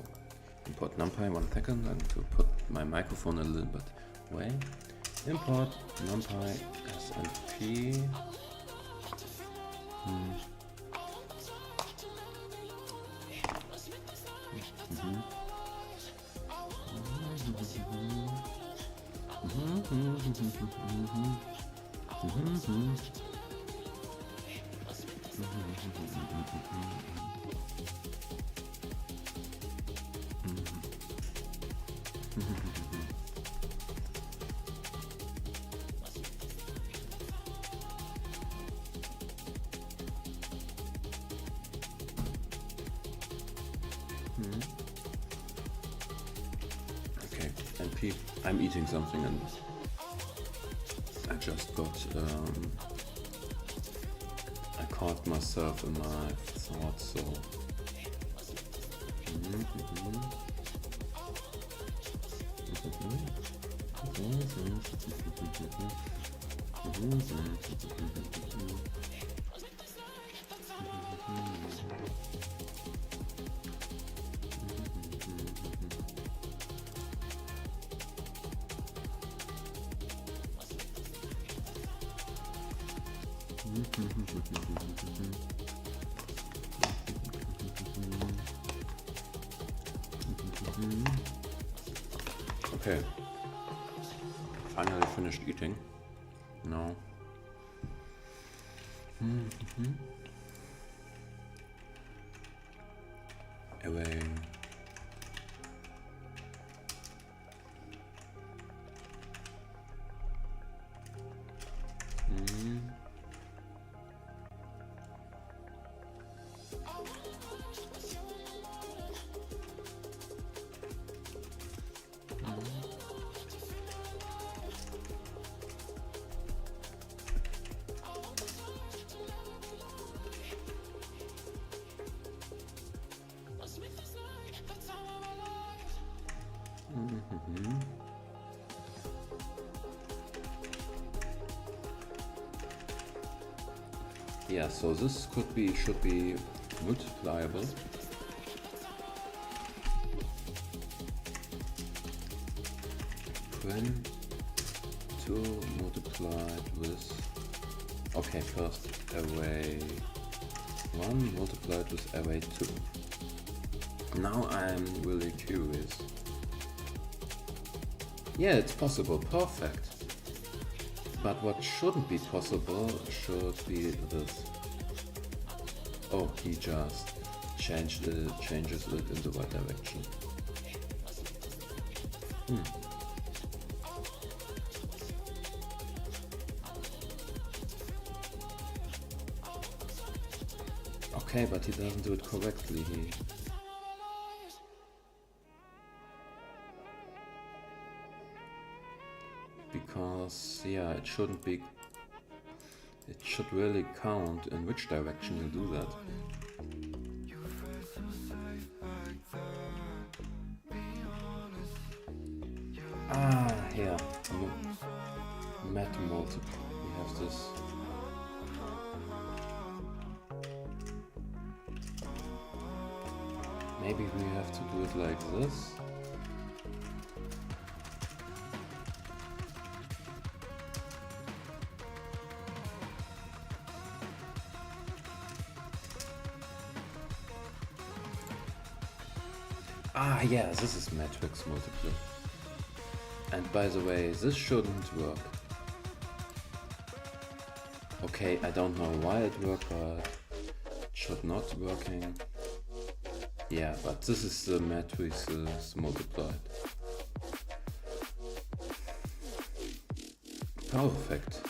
import NumPy, 1 second, and to put my microphone a little bit away. Import NumPy SNP. Okay, NP. I'm eating something and I just got, I caught myself in my thoughts, so. Okay, finally finished eating. No. Away. Yeah, so this should be multipliable. Print 2 multiplied with, okay, first array 1 multiplied with array 2. Now I'm really curious. Yeah, it's possible, perfect. But what shouldn't be possible should be this. Oh, he just changes it in the right direction. Okay, but he doesn't do it correctly. Because, yeah, it shouldn't be... It should really count in which direction you do that. Ah, here. Matplotlib. We have this. Maybe we have to do it like this. Ah, yeah, this is matrix multiply. And by the way, this shouldn't work. Okay, I don't know why it worked, but it should not working. Yeah, but this is the matrices multiplied. Perfect.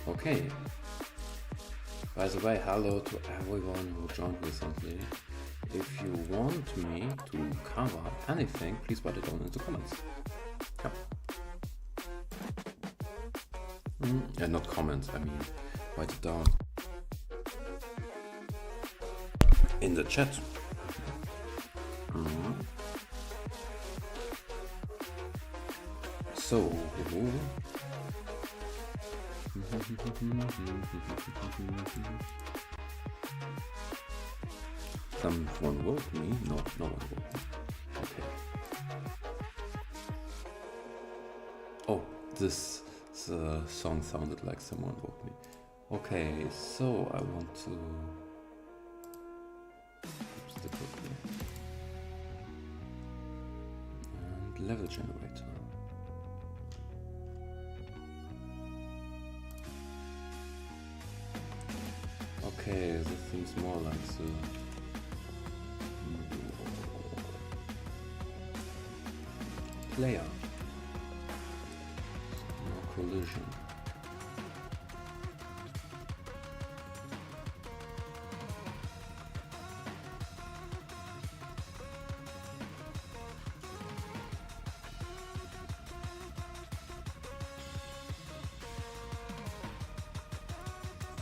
Okay. By the way, hello to everyone who joined recently. If you want me to cover anything, please write it down in the comments. Yeah. Yeah, not comments, I mean, write it down. In the chat. So, someone woke me? No, no one woke me. Okay. Oh, this song sounded like someone woke me. Okay, so I want to... And level generator. Okay, this seems more like the... player. No collision.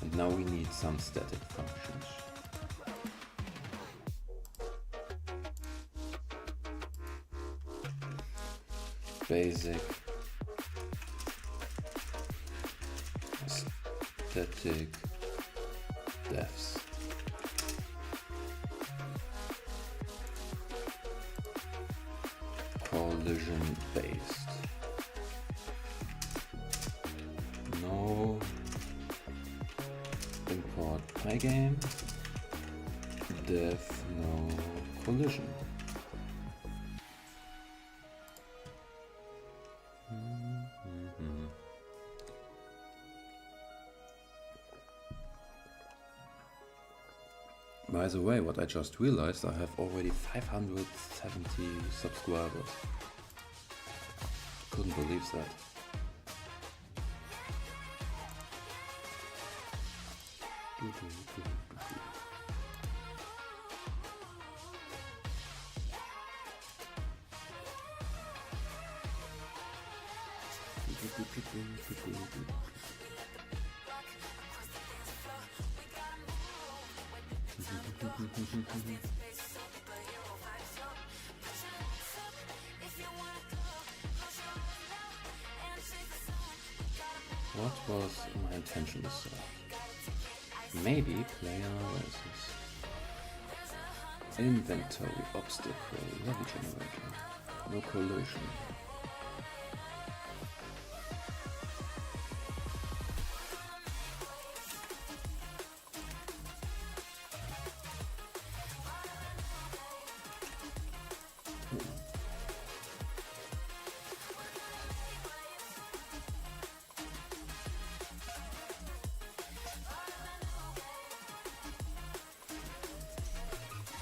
And now we need some static functions. Basic static defs. Collision based. No import Pygame. Def no collision. By the way, what I just realized, I have already 570 subscribers. Couldn't believe that. What was my intention to say? Maybe player versus inventory obstacle level generator. No collision.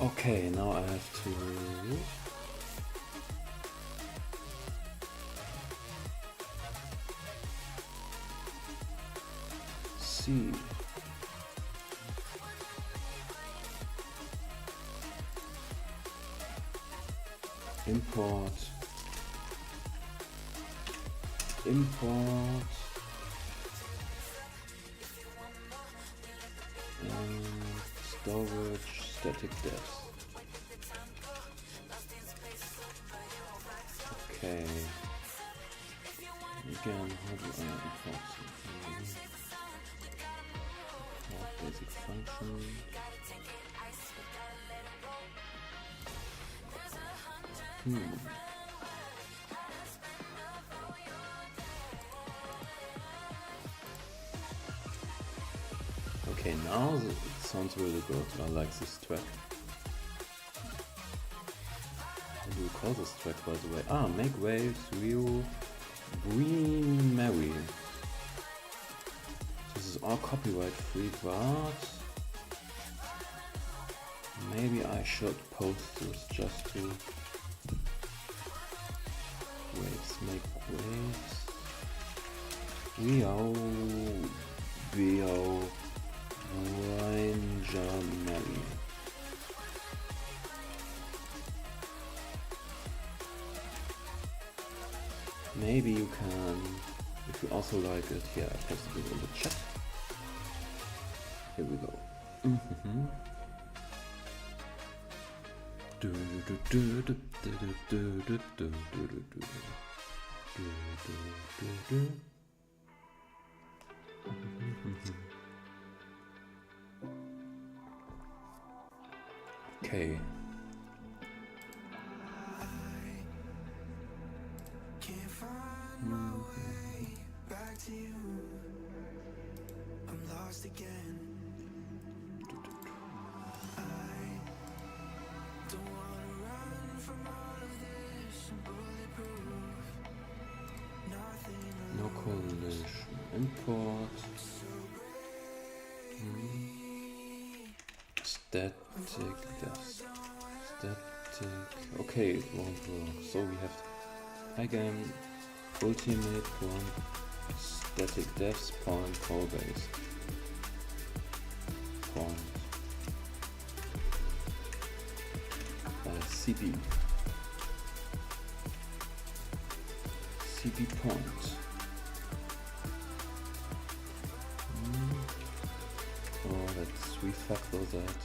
Okay, now I have to see. Import. And storage static depth. Okay. Again, how do I import something? Import basic function. Okay, now it sounds really good. I like this track. What do you call this track, by the way? Ah, make waves, view, green Mary. This is all copyright free, but maybe I should post this just to waves, make waves. Vio, Ranger Mary. Maybe you can, if you also like it, yeah, I posted it in the chat. Here we go. Okay. Can't find my way back to you. I'm lost again. I don't wanna run from all of this. I'm bulletproof. Nothing No correlation. Import. Static depth. Static. Okay, it won't work. So we have Pygame, ultimate point, static depth point, call base point, CP point. Oh, let's refactor that.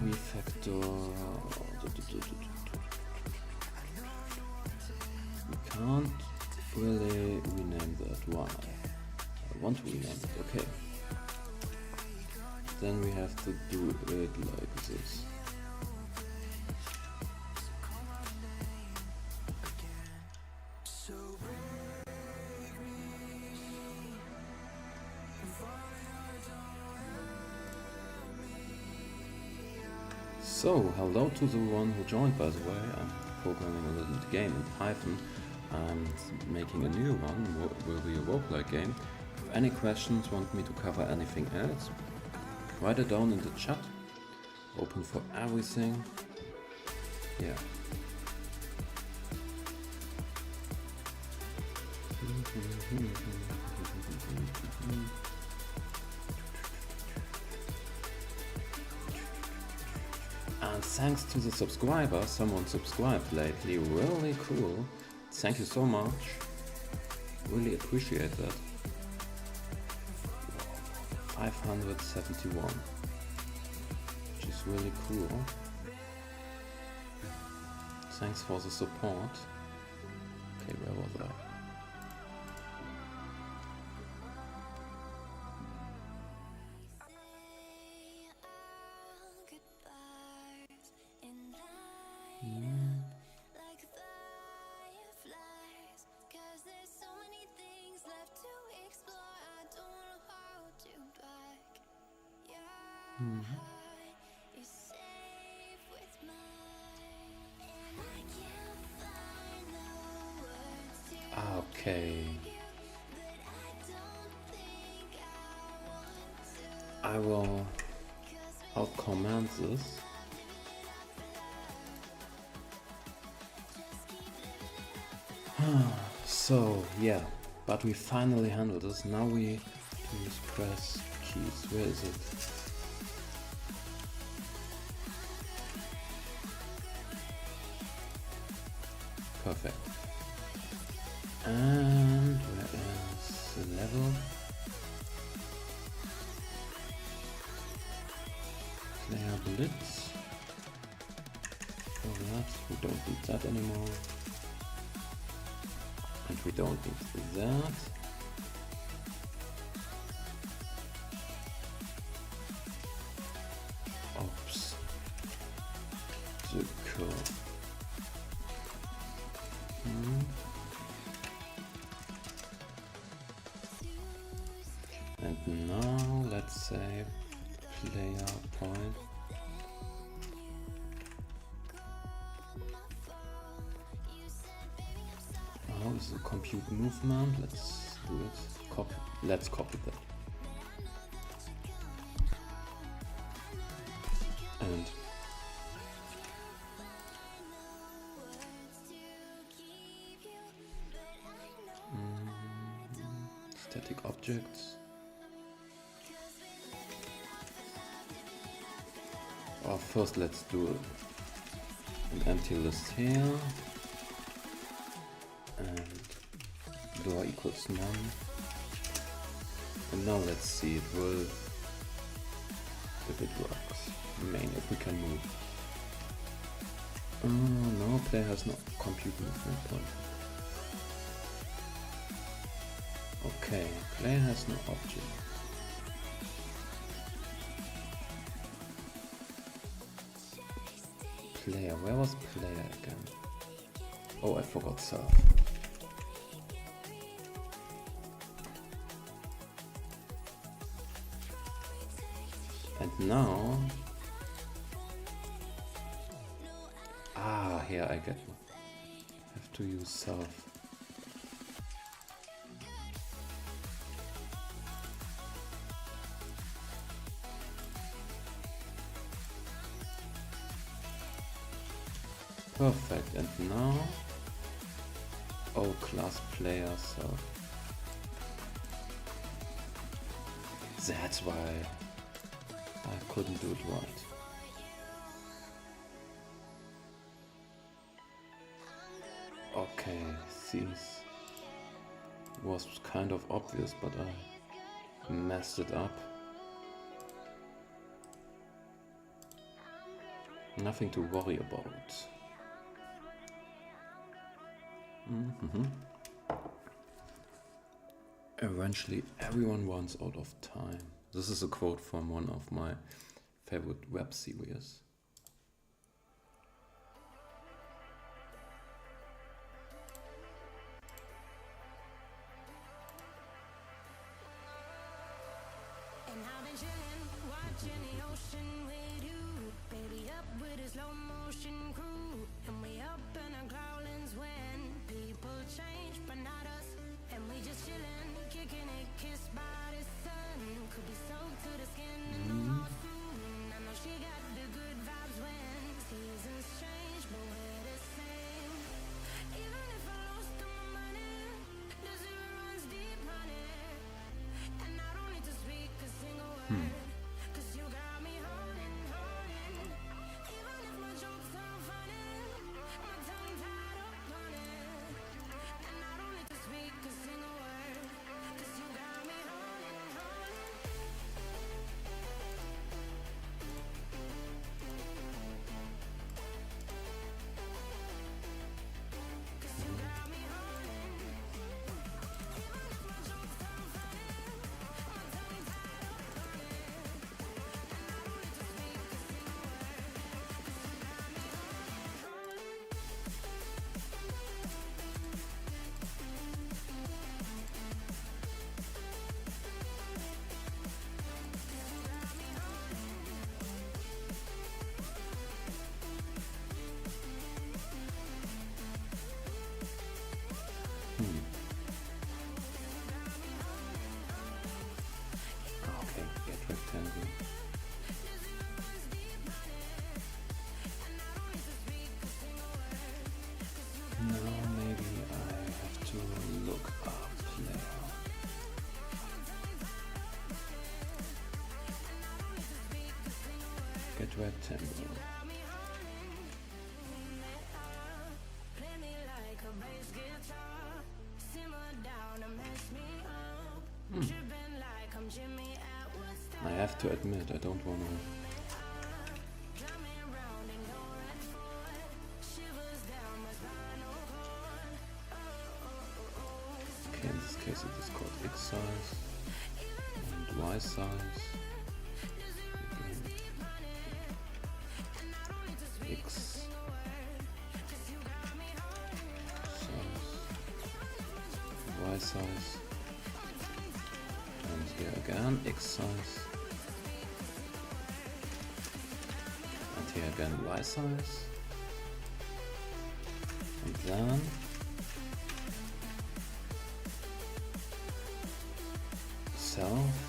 Refactor. We can't really rename that. Why? I want to rename it. Okay. Then we have to do it like this. So, hello to the one who joined, by the way. I'm programming a little game in Python and making a new one, will be a roguelike game. If any questions, want me to cover anything else, write it down in the chat. Open for everything. Yeah. And thanks to the subscriber, someone subscribed lately, really cool. Thank you so much. Really appreciate that. 571, which is really cool. Thanks for the support. Okay, where was I? You're safe with mine, and I can't find the words to Okay. you, but I don't think I want to. I will out command this. So yeah, but we finally handled this. Now we use press keys. Where is it? Perfect. And where is the level? Player blitz. For that, we don't need that anymore. And we don't need that. Oops. The code. And now let's say player point. How is the compute movement? Let's do it. Let's copy that. And static objects. First let's do an empty list here. And door equals none. And now let's see if it works. Main, if we can move. No, player has no compute movement point. Okay, player has no object. Player, where was player again? Oh, I forgot self. And now, here I get one. Have to use self. Perfect. And now, class player self. That's why I couldn't do it right. Okay, this was kind of obvious, but I messed it up. Nothing to worry about. Eventually everyone runs out of time. This is a quote from one of my favorite web series. And I've been chillin', watching the ocean with you. Baby up with a slow motion crew. And we up in our growlings when people change, but not us. And we just chillin', kicking it, kissed by the sun. Could be soaked to the skin and the soon. I know she got the good September. I have to admit, I don't wanna. Okay, in this case it is called X size and Y size. X size, Y size, and here again X size, and here again Y size, and then self,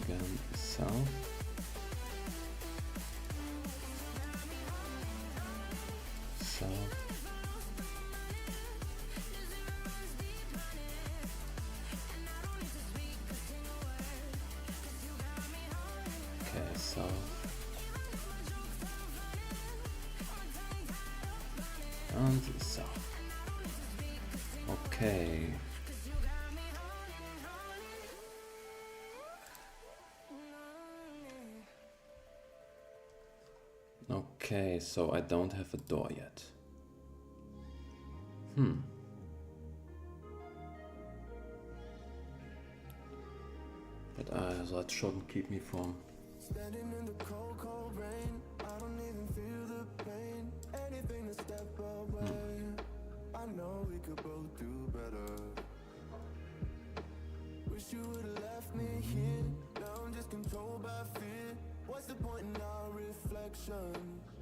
again self, self, okay, self, and self. Okay. Okay, so I don't have a door yet. But that shouldn't keep me from. Standing in the cold, cold rain. I don't even feel the pain. Anything to step away. I know we could both do better. Wish you would've left me here. Now I'm just controlled by fear. What's the point in our reflection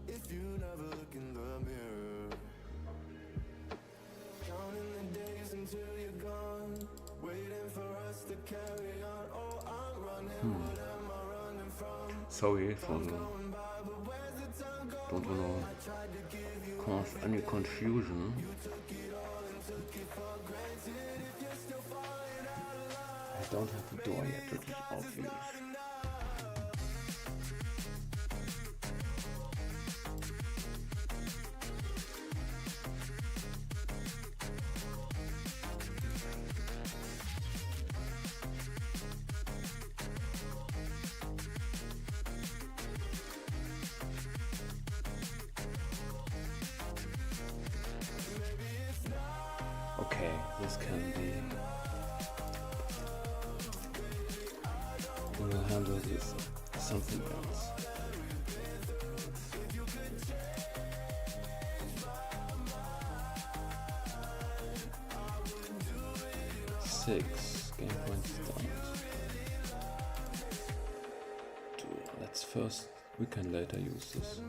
if you never look in the mirror? Counting the days until you're gone, waiting for us to carry on. Oh, I'm running. What am I running from? Sorry for the. Don't wanna cause any confusion. I don't have a door yet, that is obvious. Okay, this can be. We will handle this something else. Six game points start. Two. Let's first. We can later use this.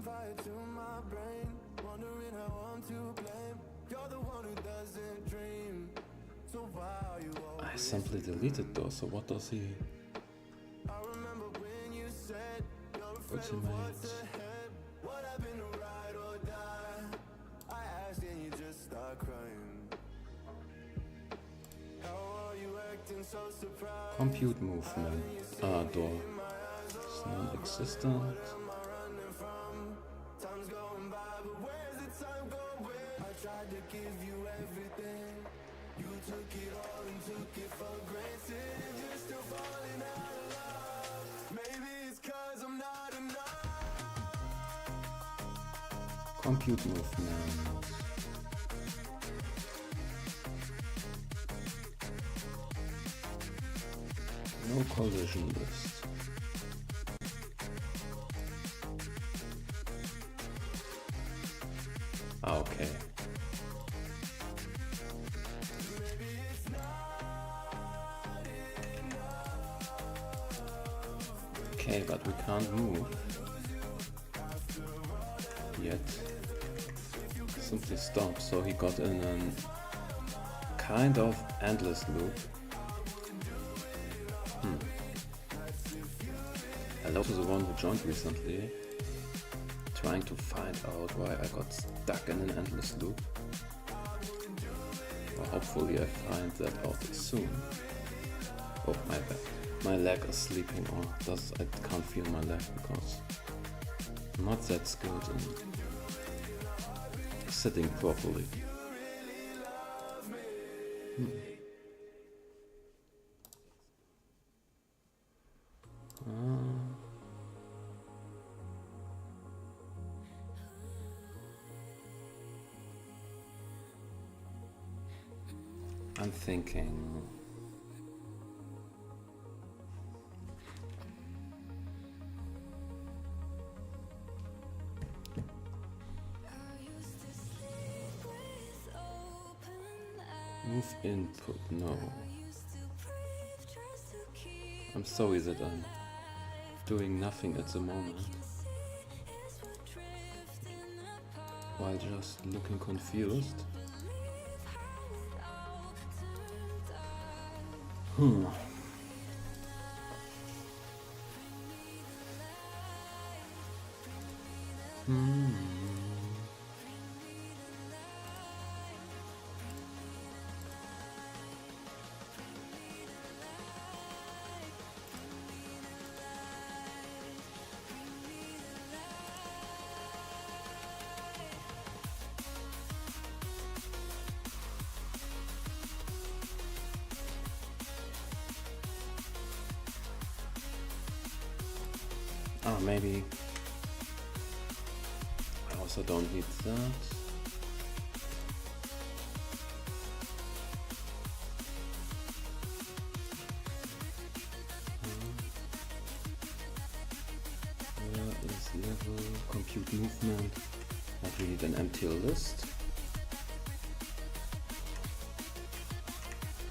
I simply deleted those, so what does he... Ultimate... Compute movement. Ah, door. It's non-existent. Compute movement. No collision list. Ah, okay. Okay, but we can't move yet. Simply stop, so he got in a kind of endless loop. Hello to the one who joined recently, trying to find out why I got stuck in an endless loop. Well, hopefully I find that out soon. Oh, my leg is sleeping, or I can't feel my leg because I'm not that skilled in sitting properly. I'm thinking. Move input, no. I'm sorry that I'm doing nothing at the moment. While just looking confused. Maybe I also don't need that. Where is level, compute movement? Not really an empty list.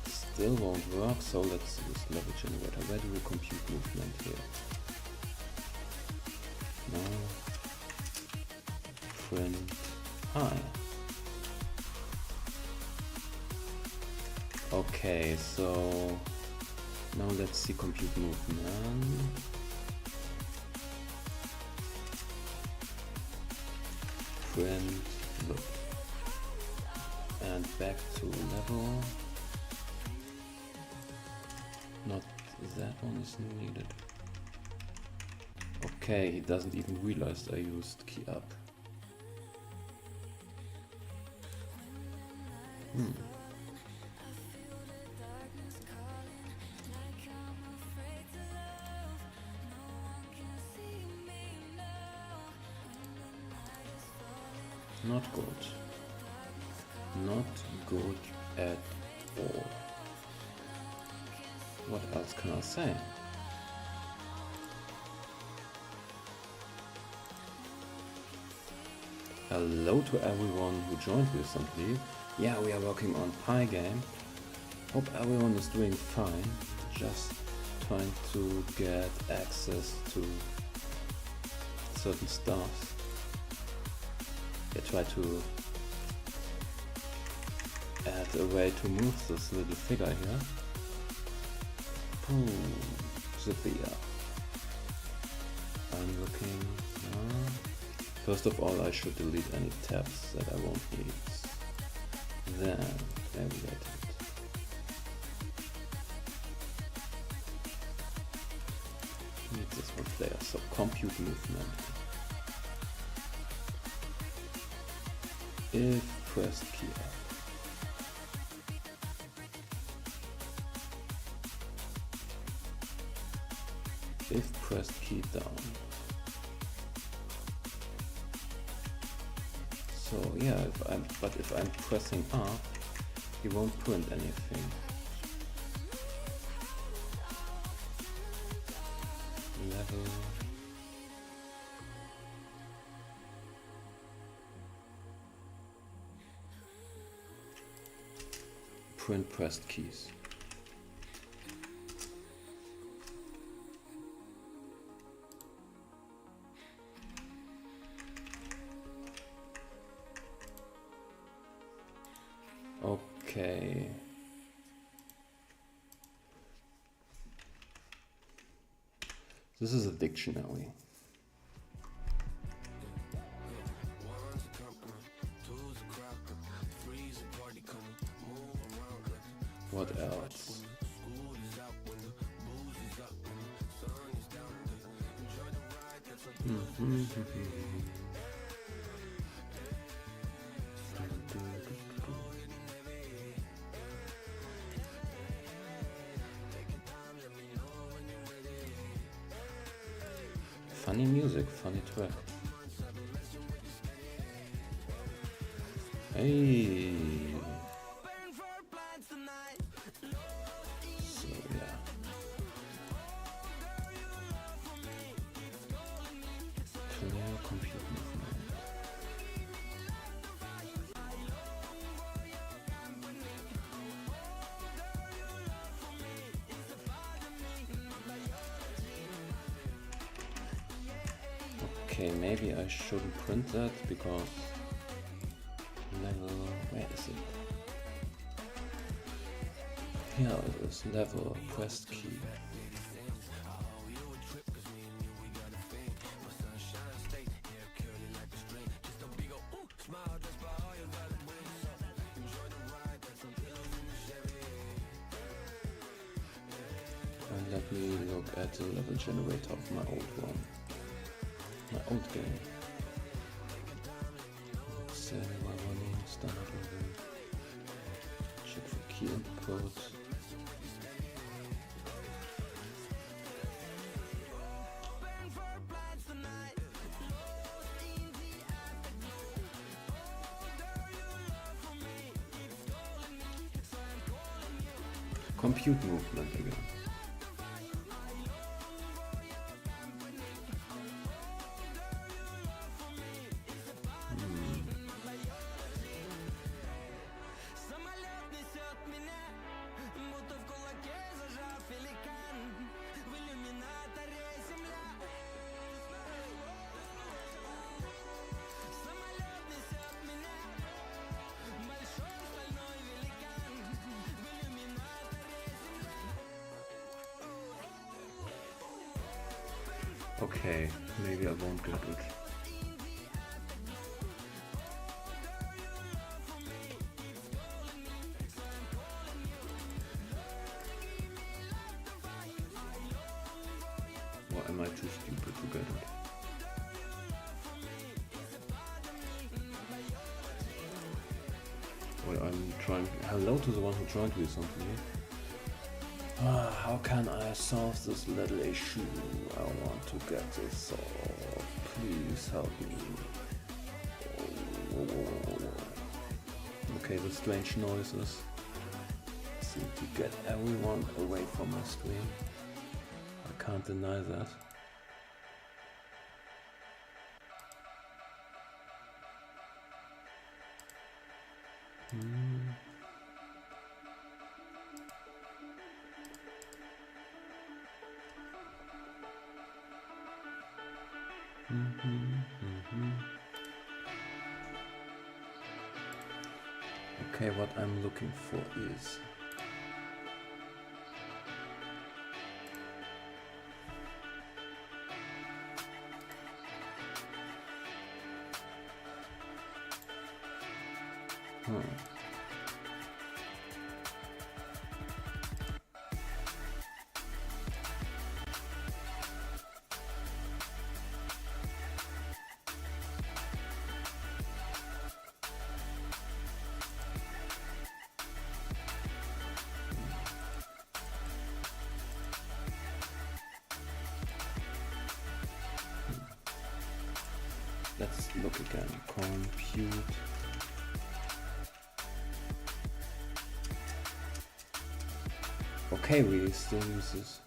Still won't work, so let's use level generator. Where do we compute movement here? No. Print high. Okay, so now let's see compute movement. Print look. And back to level. Not that one is needed. Okay, he doesn't even realize I used key up. Not good. Not good at all. What else can I say? Hello to everyone who joined recently. Yeah, we are working on Pygame. Hope everyone is doing fine. Just trying to get access to certain stuff. I try to add a way to move this little figure here. Zipia. I'm looking. First of all, I should delete any tabs that I won't need. Then navigate it. Need this one player. So compute movement. If pressed key up. If pressed key down. So yeah, if I'm pressing up, he won't print anything. Level. Print pressed keys. Okay. This is a dictionary. What else? Funny music, funny track. Hey. So yeah. Clear compute movement. Okay, maybe I shouldn't print that because level, where is it? Here it is, level, pressed key. And let me look at the level generator of my old one. My old game. Say my running standard level. Check for key inputs. Compute movement again. Okay, maybe I won't get it. Or am I too stupid to get it? Well, I'm trying. Hello to the one who tried to do something here. How can I solve this little issue? I want to get this solved. Please help me. Okay, the strange noises seem to get everyone away from my screen. I can't deny that. Okay, what I'm looking for is let's look again. Compute. Okay, we still use this.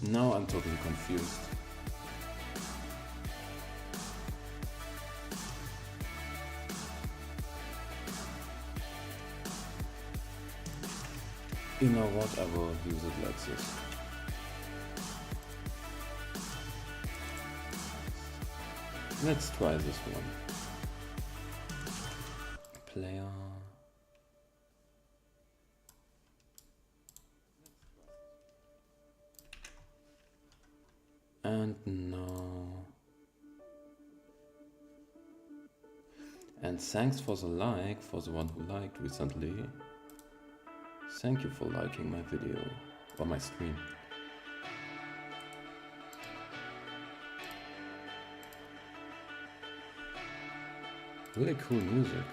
Now I'm totally confused. You know what, I will use it like this. Let's try this one. Player. And no. And thanks for the like, for the one who liked recently. Thank you for liking my video or my stream. Really cool music.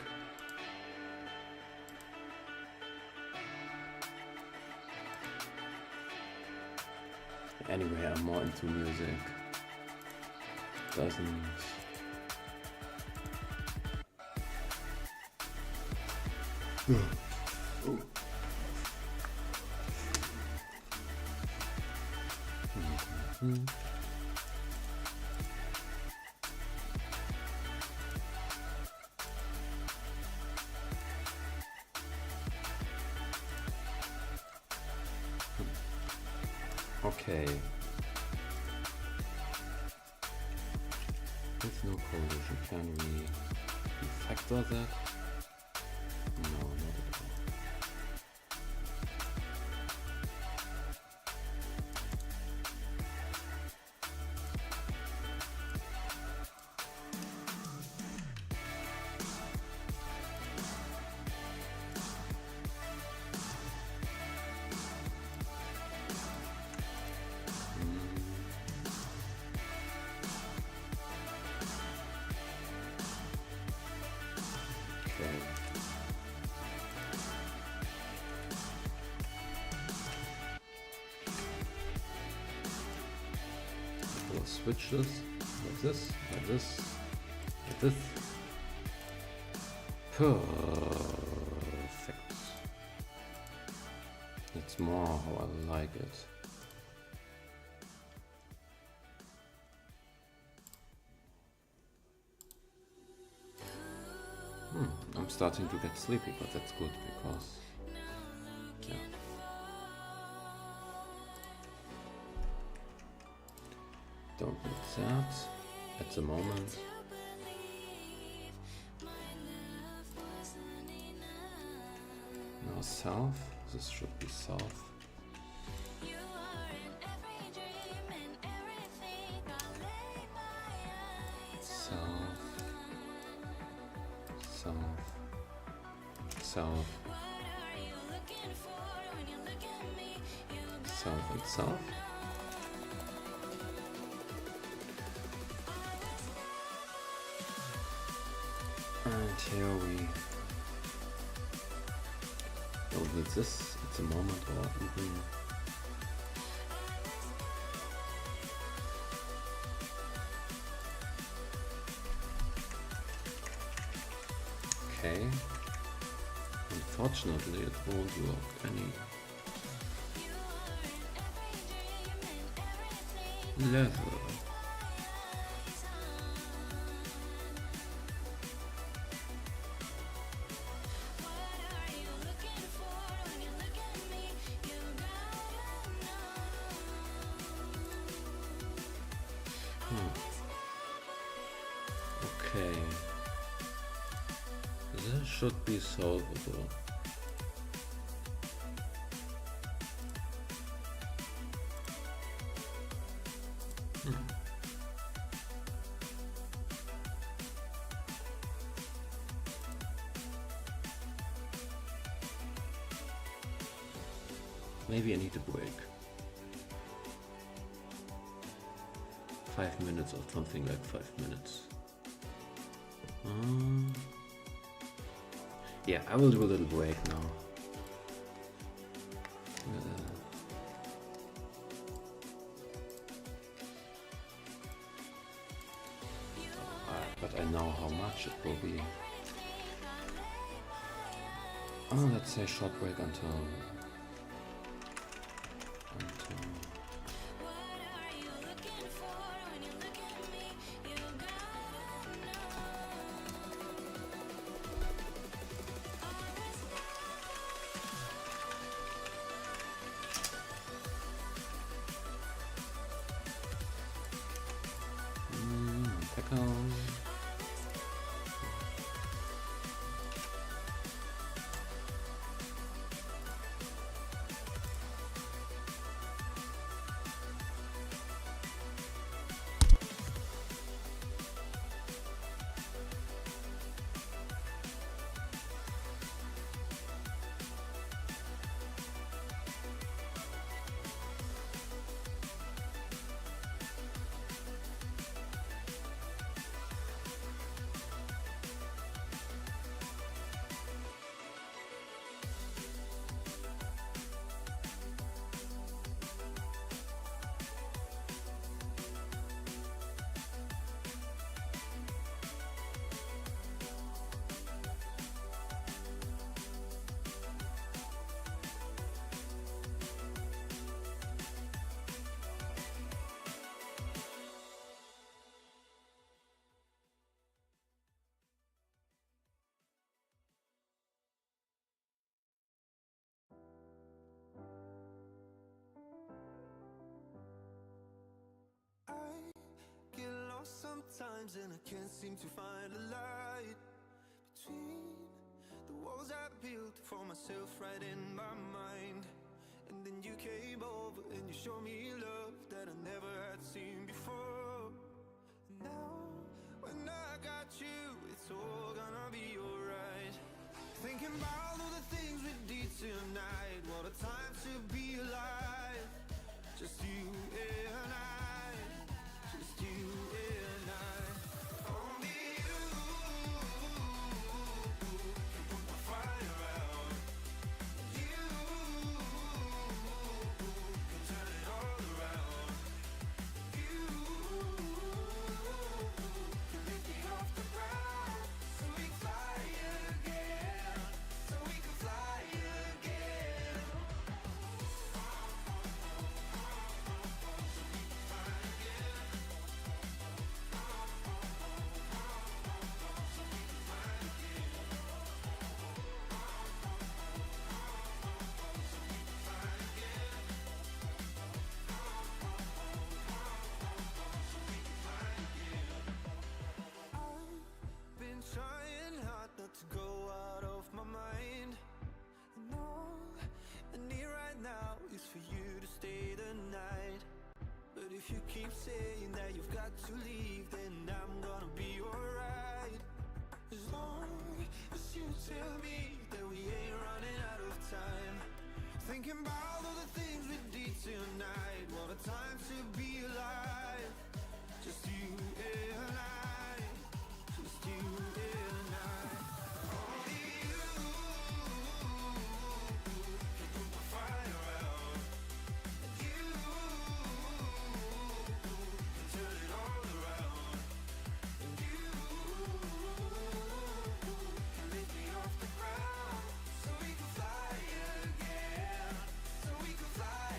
Anyway, I'm more into music. Doesn't... Oh. Okay. With no collision, can we refactor that? No, not at all. We'll switch this, like this, like this, like this. Perfect. That's more how I like it. I'm starting to get sleepy, but that's good because, yeah. Don't need that at the moment. Now south, this should be south. South, south, south, south and south. And here we don't need this at the moment, or even okay. Unfortunately, it won't work any level. Okay, this should be solvable. Maybe I need a break. 5 minutes or something like 5 minutes. Yeah, I will do a little break now. But I know how much it will be. Oh, let's say short break until Pygame. times and I can't seem to find a light between the walls I built for myself right in my mind. And then you came over and you showed me love that I never had seen before. And now, when I got you, it's all gonna be alright. Thinking about all the things we did tonight. What a time to be alive. Just you and I. Just you and I. Only you can put my fire out. You can turn it all around. You can lift me off the ground so we can fly again. So we can fly again. I've been trying hard not to go out of my mind. And all I need right now is for you to stay the night. But if you keep saying that you've got to leave, then I'm gonna be alright. As long as you tell me that we ain't running out of time. Thinking about all the things we did tonight. What a time to be alive. Just you and I. Just you and I. Only you can put my fire out. You can turn it all around. And you can lift me off the ground so we can fly again. So we can fly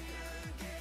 again.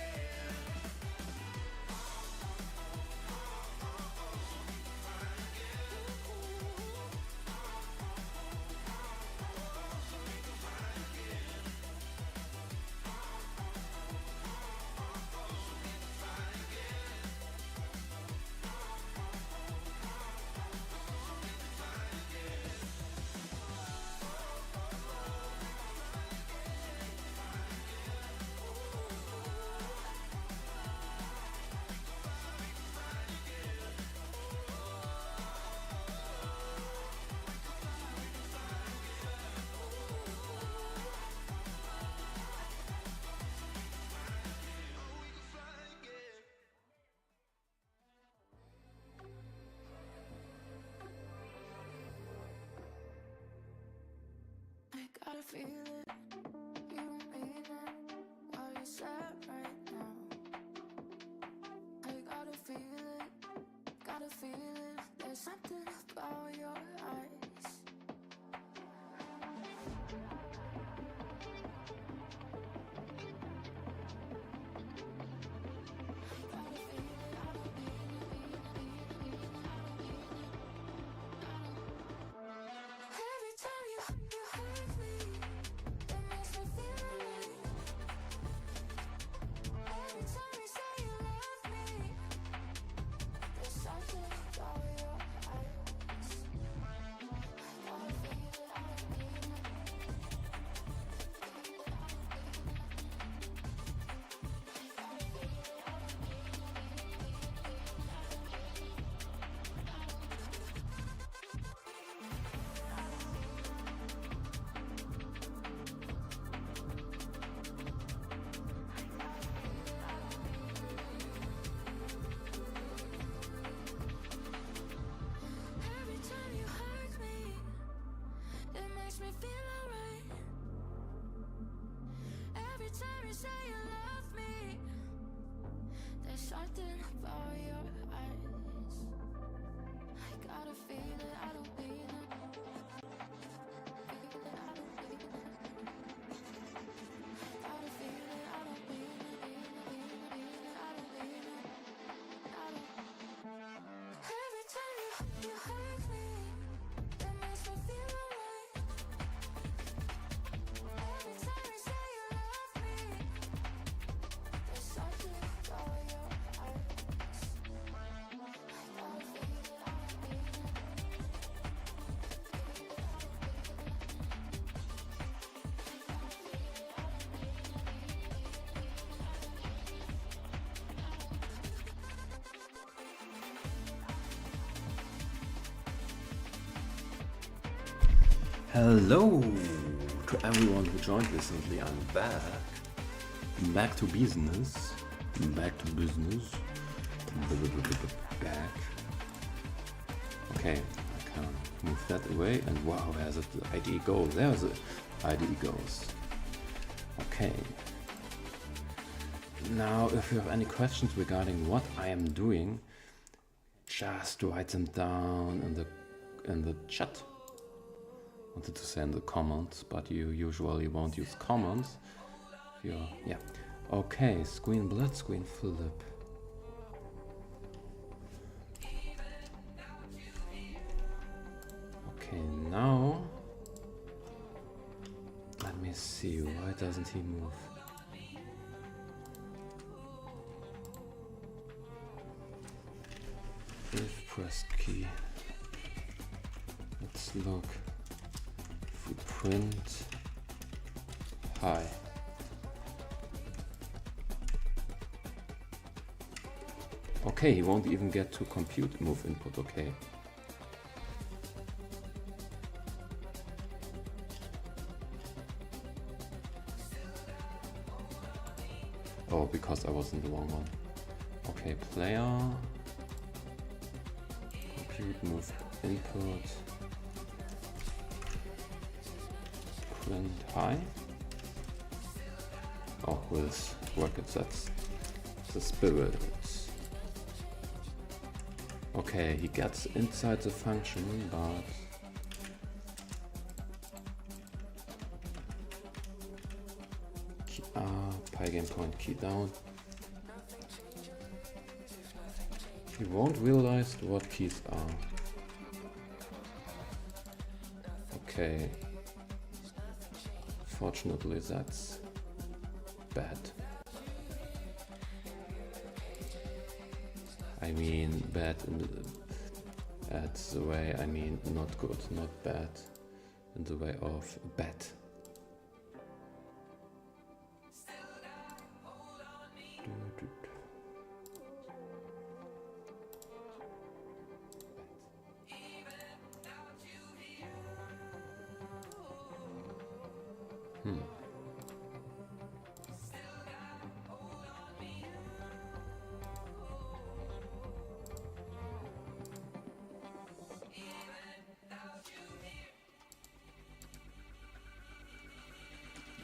I gotta feel it, you don't mean it, while you're sad right now. I gotta feel it, there's something about your eyes. Every time you hurt me, it makes me feel alive. Every time you say you love me, there's something about your eyes. Hello to everyone who joined recently. I'm back. Back to business. Back to business. Back. Okay, I can move that away. And wow, where's the ID go? There's the ID goes. Okay. Now, if you have any questions regarding what I am doing, just write them down in the chat. Wanted to say in the comments, but you usually won't use comments. Yeah. Okay, screen blood, screen flip. Okay, now let me see. Why doesn't he move? If press key. Let's look. If we print hi. Okay, he won't even get to compute move input, okay. Oh, because I was in the wrong one. Okay, player. Compute move input. Print hi. Oh, will this work? That's the spirit. Okay, he gets inside the function, but Pygame point key down. He won't realize what keys are. Okay. Fortunately, that's bad. I mean bad in the way, I mean not good, not bad, in the way of bad.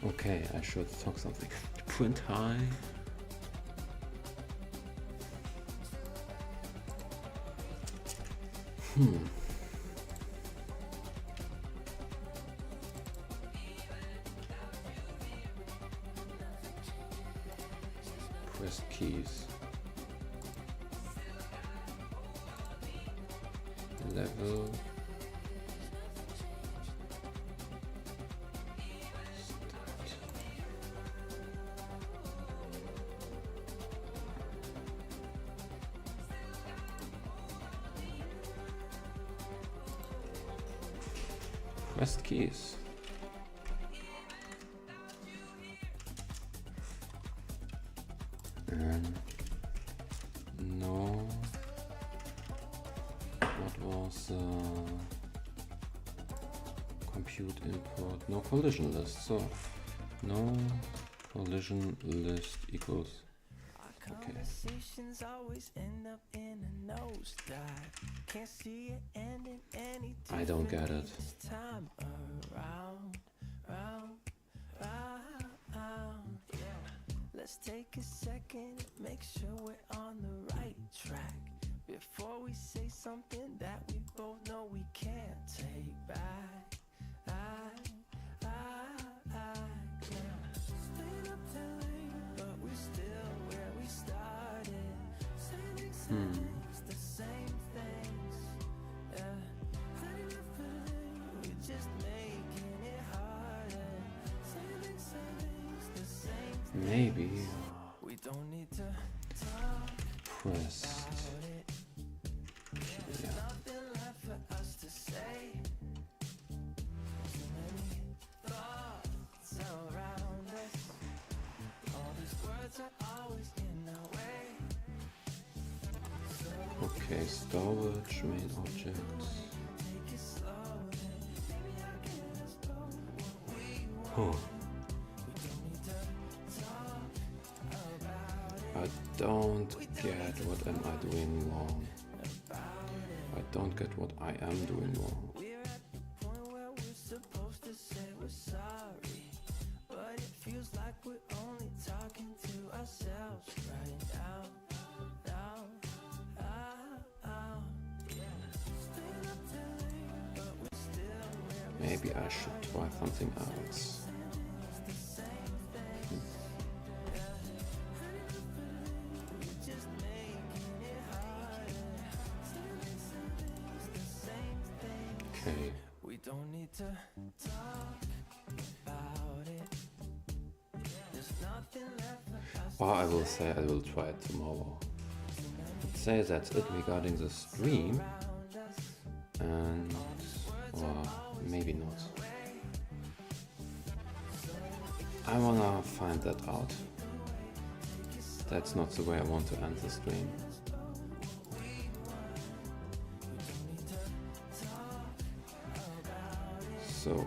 Okay, I should talk something. Print high. Press keys. Level. Pressed keys. No. What was compute input? No collision list. So no collision list equals. Okay. Conversations always end up in a nosedive. Can't see it ending any I don't get it. this time around. Yeah. Let's take a second, make sure we're on the right track. Before we say something that we both know we can't take back. Staying up till late, but we're still where we started. Saying things, the same things. Yeah, planning up for the day, we're just making it harder. Saying things, the same things. Maybe We don't need to talk pressed. about it. There's Yeah. nothing left for us to say. So many thoughts around us. All these words are always in our way. So Okay, storage, main objects. take it slow. Maybe I can I don't get what am I doing wrong. I don't get what I am doing wrong. We're at the point where we're supposed to say we're sorry, but it feels like we're only talking to ourselves right now. Maybe I should try something else. Okay. We don't need to talk about it. There's nothing left for us. Or I will say I will try it tomorrow. Let's say that's it regarding the stream. And or maybe not. I wanna find that out. That's not the way I want to end the stream. So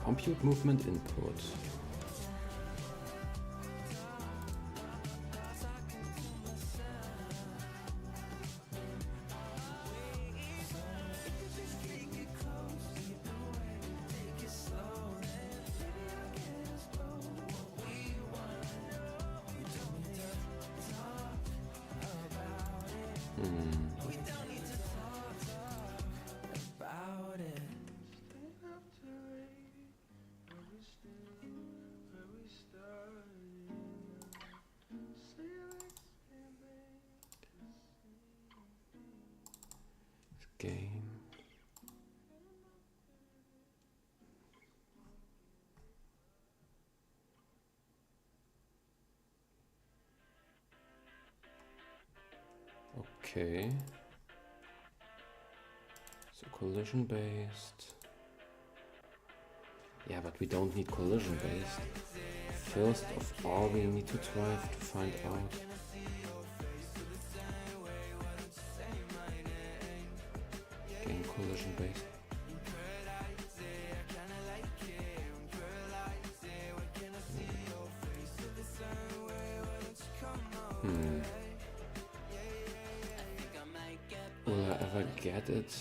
compute movement input. Game. Okay. So collision based. Yeah, but we don't need collision based. First of all, we need to try to find out. Game collision based. Will I ever get it?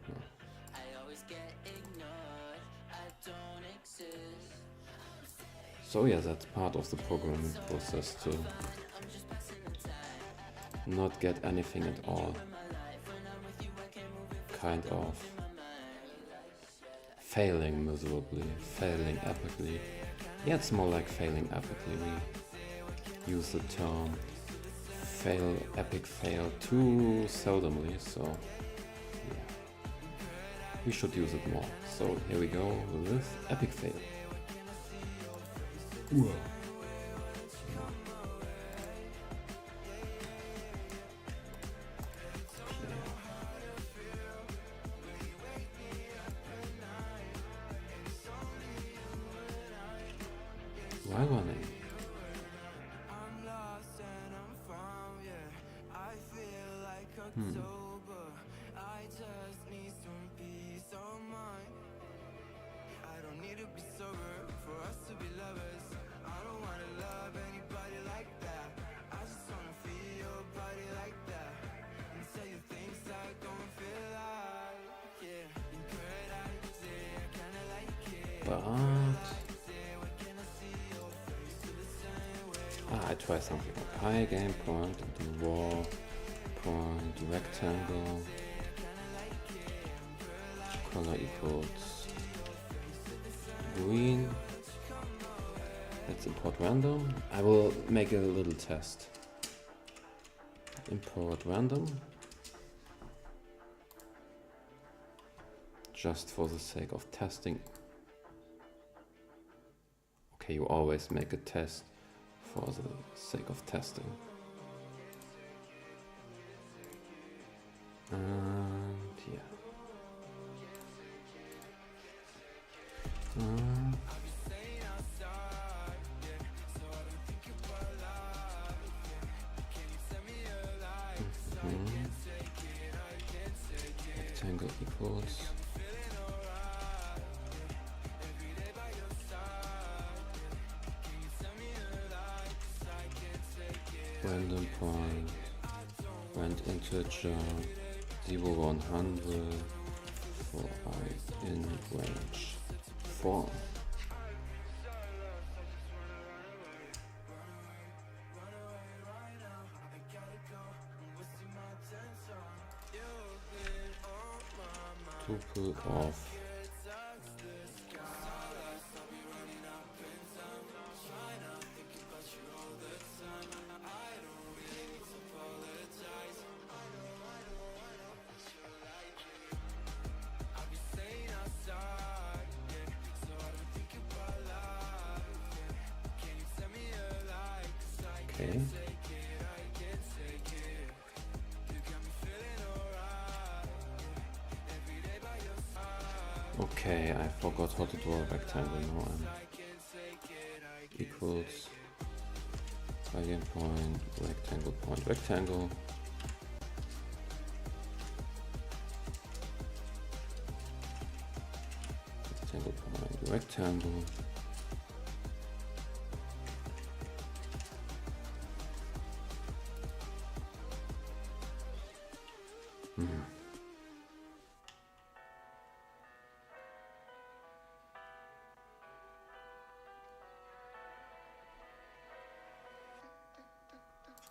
No. So yeah, that's part of the programming process to not get anything at all. Kind of failing miserably, failing epically. Yeah, it's more like failing epically. We use the term fail, epic fail too seldomly, so yeah. We should use it more. So here we go with epic fail. Whoa. Why running? I try something like Pygame point into raw point rectangle color equals green. Let's import random. I will make a little test. Import random. Just for the sake of testing. Okay, you always make a test for the sake of testing. And yeah. rectangle equals random point rand integer 0 100 for I in range 4. Tuple of okay. Okay, I forgot how to draw a rectangle now. Equals Pygame point, rectangle, rectangle. Rectangle point, rectangle.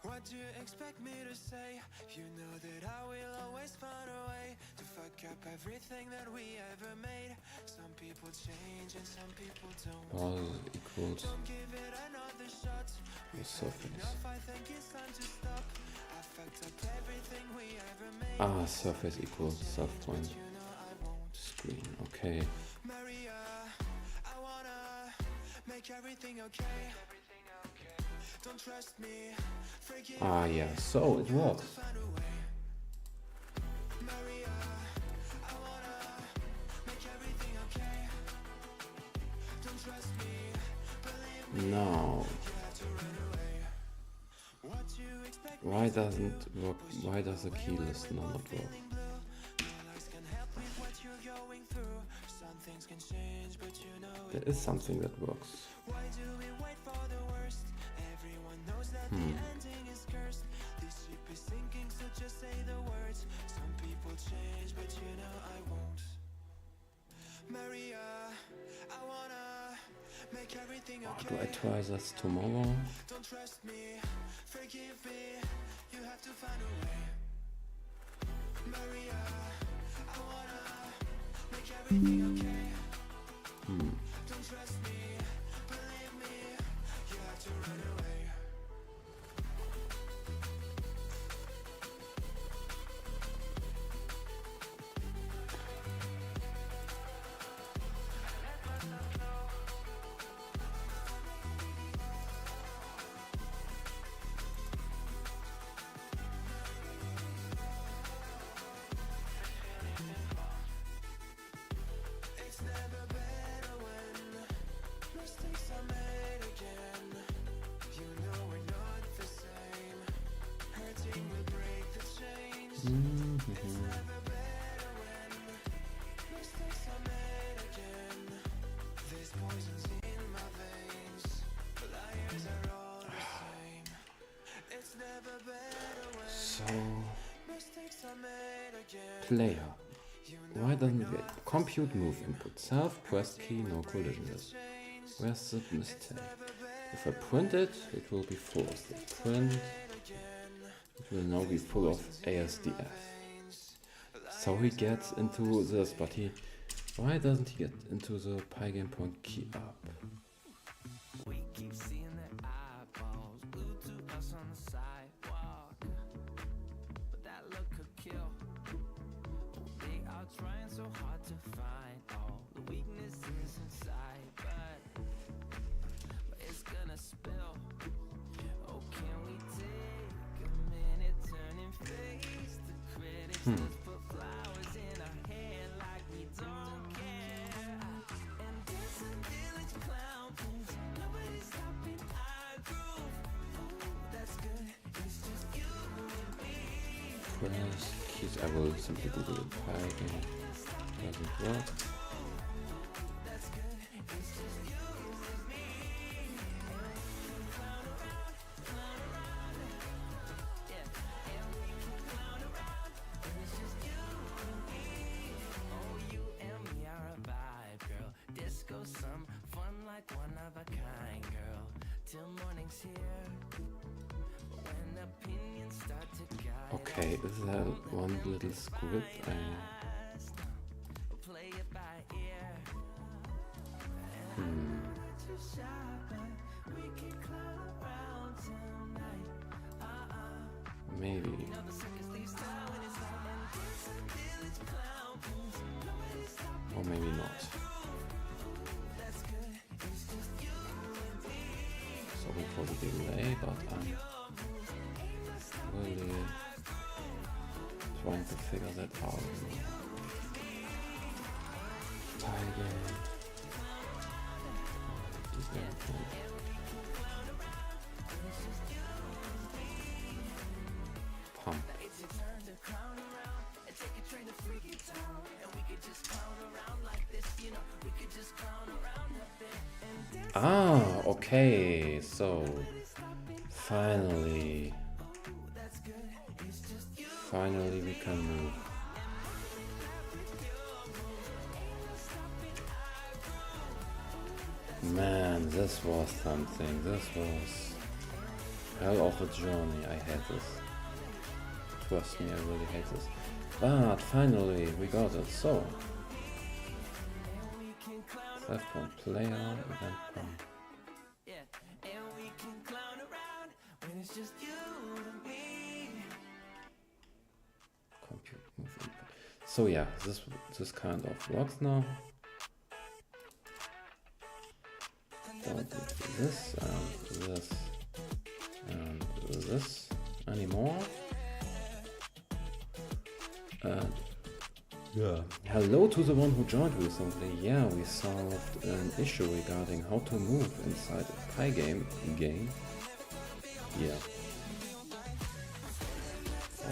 What do you expect me to say? You know that I will always find a way to fuck up everything that we ever made. Some people change and some people don't. Ball equals Don't give it another shot. the surface. Enough, I think it's time to stop. I fucked up everything we ever made. Surface equals self point You know I won't. screen. Okay. Maria, I wanna make everything okay. Don't trust me. Forgive Yeah, so it works. find a way. Maria, I wanna make everything okay. Don't trust me. Believe me, Now, you had to run away. What you expect why doesn't work? Why does the key list not work? feeling blue? No lies can help with what you're going through. Some things can change, but you know it. There is something that works. Why do we wait for the worst? Everyone knows that the ending is cursed. This ship is sinking, so just say the words. Some people change, but you know I won't. Maria, I wanna make everything okay. Do I try this tomorrow? Don't trust me, forgive me. You have to find a way. Maria, I wanna make everything okay. Don't trust me, believe me. You have to run away. It's never better when mistakes are made again. You know we're not the same. Hurting will break the chains. It's never better when mistakes are made again. There's poisons in my veins. Liars are all the same. It's never better when So, mistakes are made again. player. Why doesn't it get compute move input? Self pressed key, no collision list. Where's the mistake? If I print it, it will be full. If I print, it will now be full of ASDF. So he gets into this, but why doesn't he get into the Pygame point key up? We keep seeing their eyeballs glued to us on the sidewalk, but that look could kill. They are trying so hard to find all the weaknesses inside, but it's gonna spill. Oh, can we take a minute, turn and face the critics? Let's put flowers in our hair like we don't care. And dance until it's clown proof. Nobody's stopping our groove. Ooh, that's good. It's just you and me. Press Jeez, I will simply Google it. Pygame doesn't work. Okay, is there one little script maybe. Or maybe not. Sorry for the delay, but I'm really trying to figure that out. Pygame. Pump. Ah, okay, so finally we can move. Man, this was something. This was hell of a journey. I hate this. Trust me, I really hate this. But finally we got it. So 5 player event pump. Compute move input. So yeah, this kind of works now. Don't do this and this and this anymore. And yeah. Hello to the one who joined recently. Yeah, we solved an issue regarding how to move inside a Pygame game. Yeah.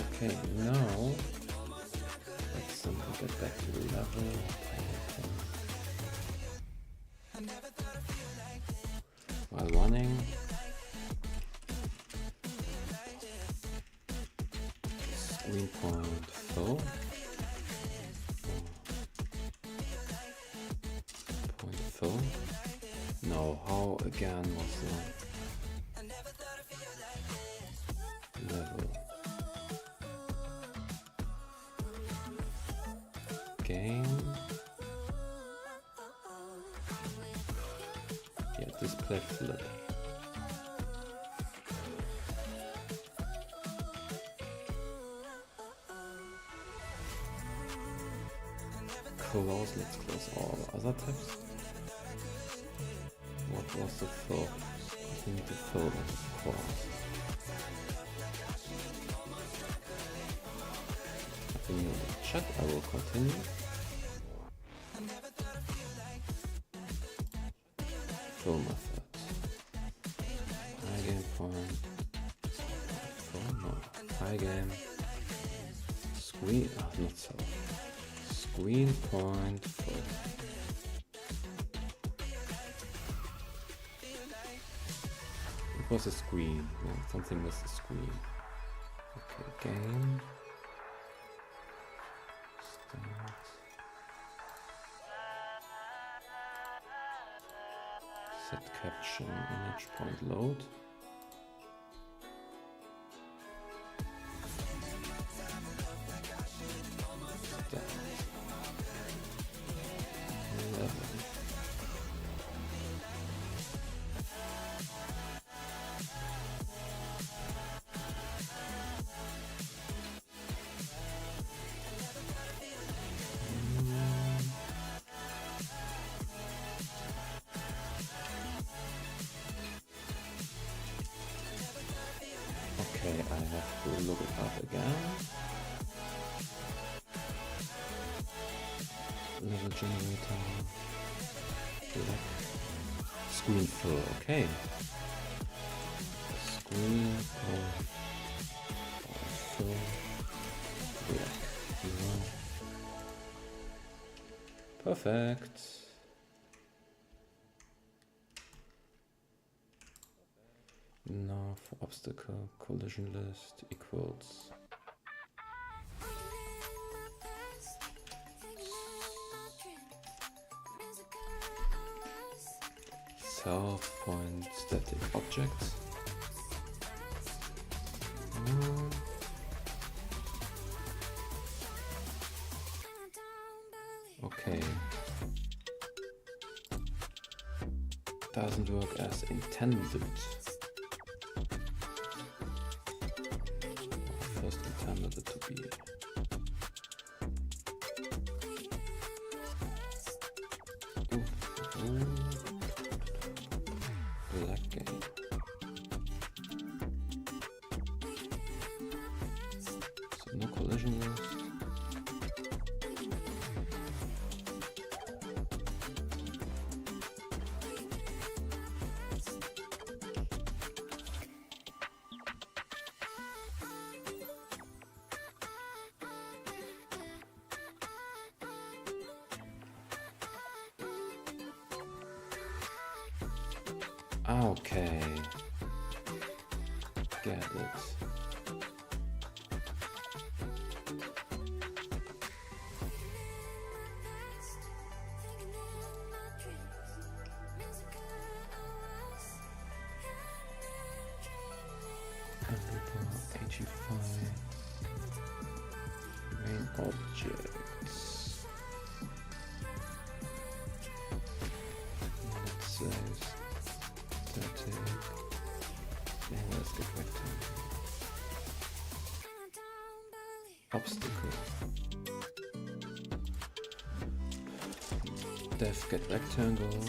Okay, now let's simply get back to the level. While running. Screen point full. No, how again was the level? Game. Yeah, display flip. Close, let's close all other tabs. What was the fill? Continue to fill it, of course. Continue the chat, I will continue. Fill method. Pygame point. Fill, no. Pygame. Screen, not so. Screen point fill. Was a screen. Yeah, something with the screen. Okay, game. Start. Set caption, image point load. Start. Level. Okay, I have to look it up again. Level generator. Black. Screen fill, okay. Screen fill. Black. Perfect. Now for obstacle, collision list equals self point static objects. Okay. Doesn't work as intended. First intended it to be. Black game. So no collision list. Okay, get it. AG5 main objects. Let's say static. Yeah, let's get rectangle. Obstacle. Def get rectangle.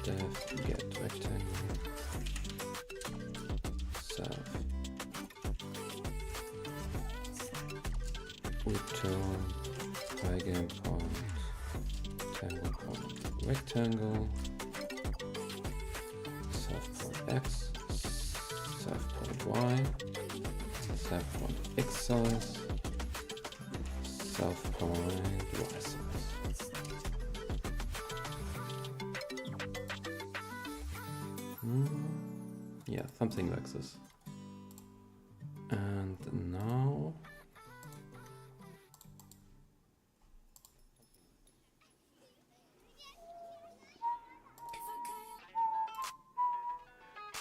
Def get rectangle. Self. Return Pygame point. Tangle point. Rectangle. Self point X. Self point Y. Self point X size. Self point Y size. Yeah, something like this. And now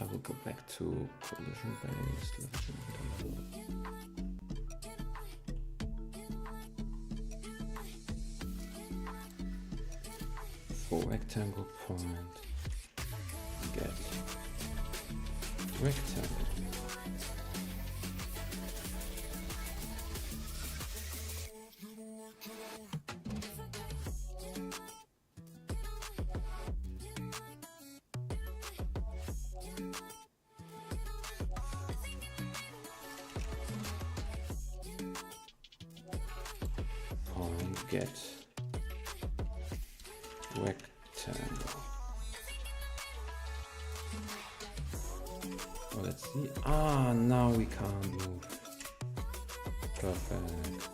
I will go back to collision based level. For rectangle point, get rectangle. Point get rectangle. Oh, let's see. Ah, now we can't move. Perfect.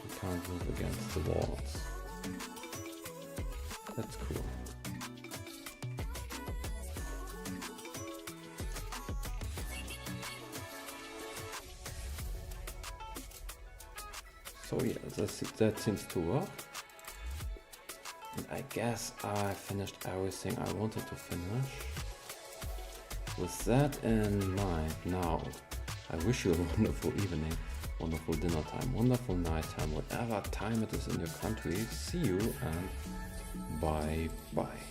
We can't move against the walls. That's cool. So yeah, that seems to work. And I guess I finished everything I wanted to finish. With that in mind, now I wish you a wonderful evening, wonderful dinner time, wonderful night time, whatever time it is in your country. See you and bye bye.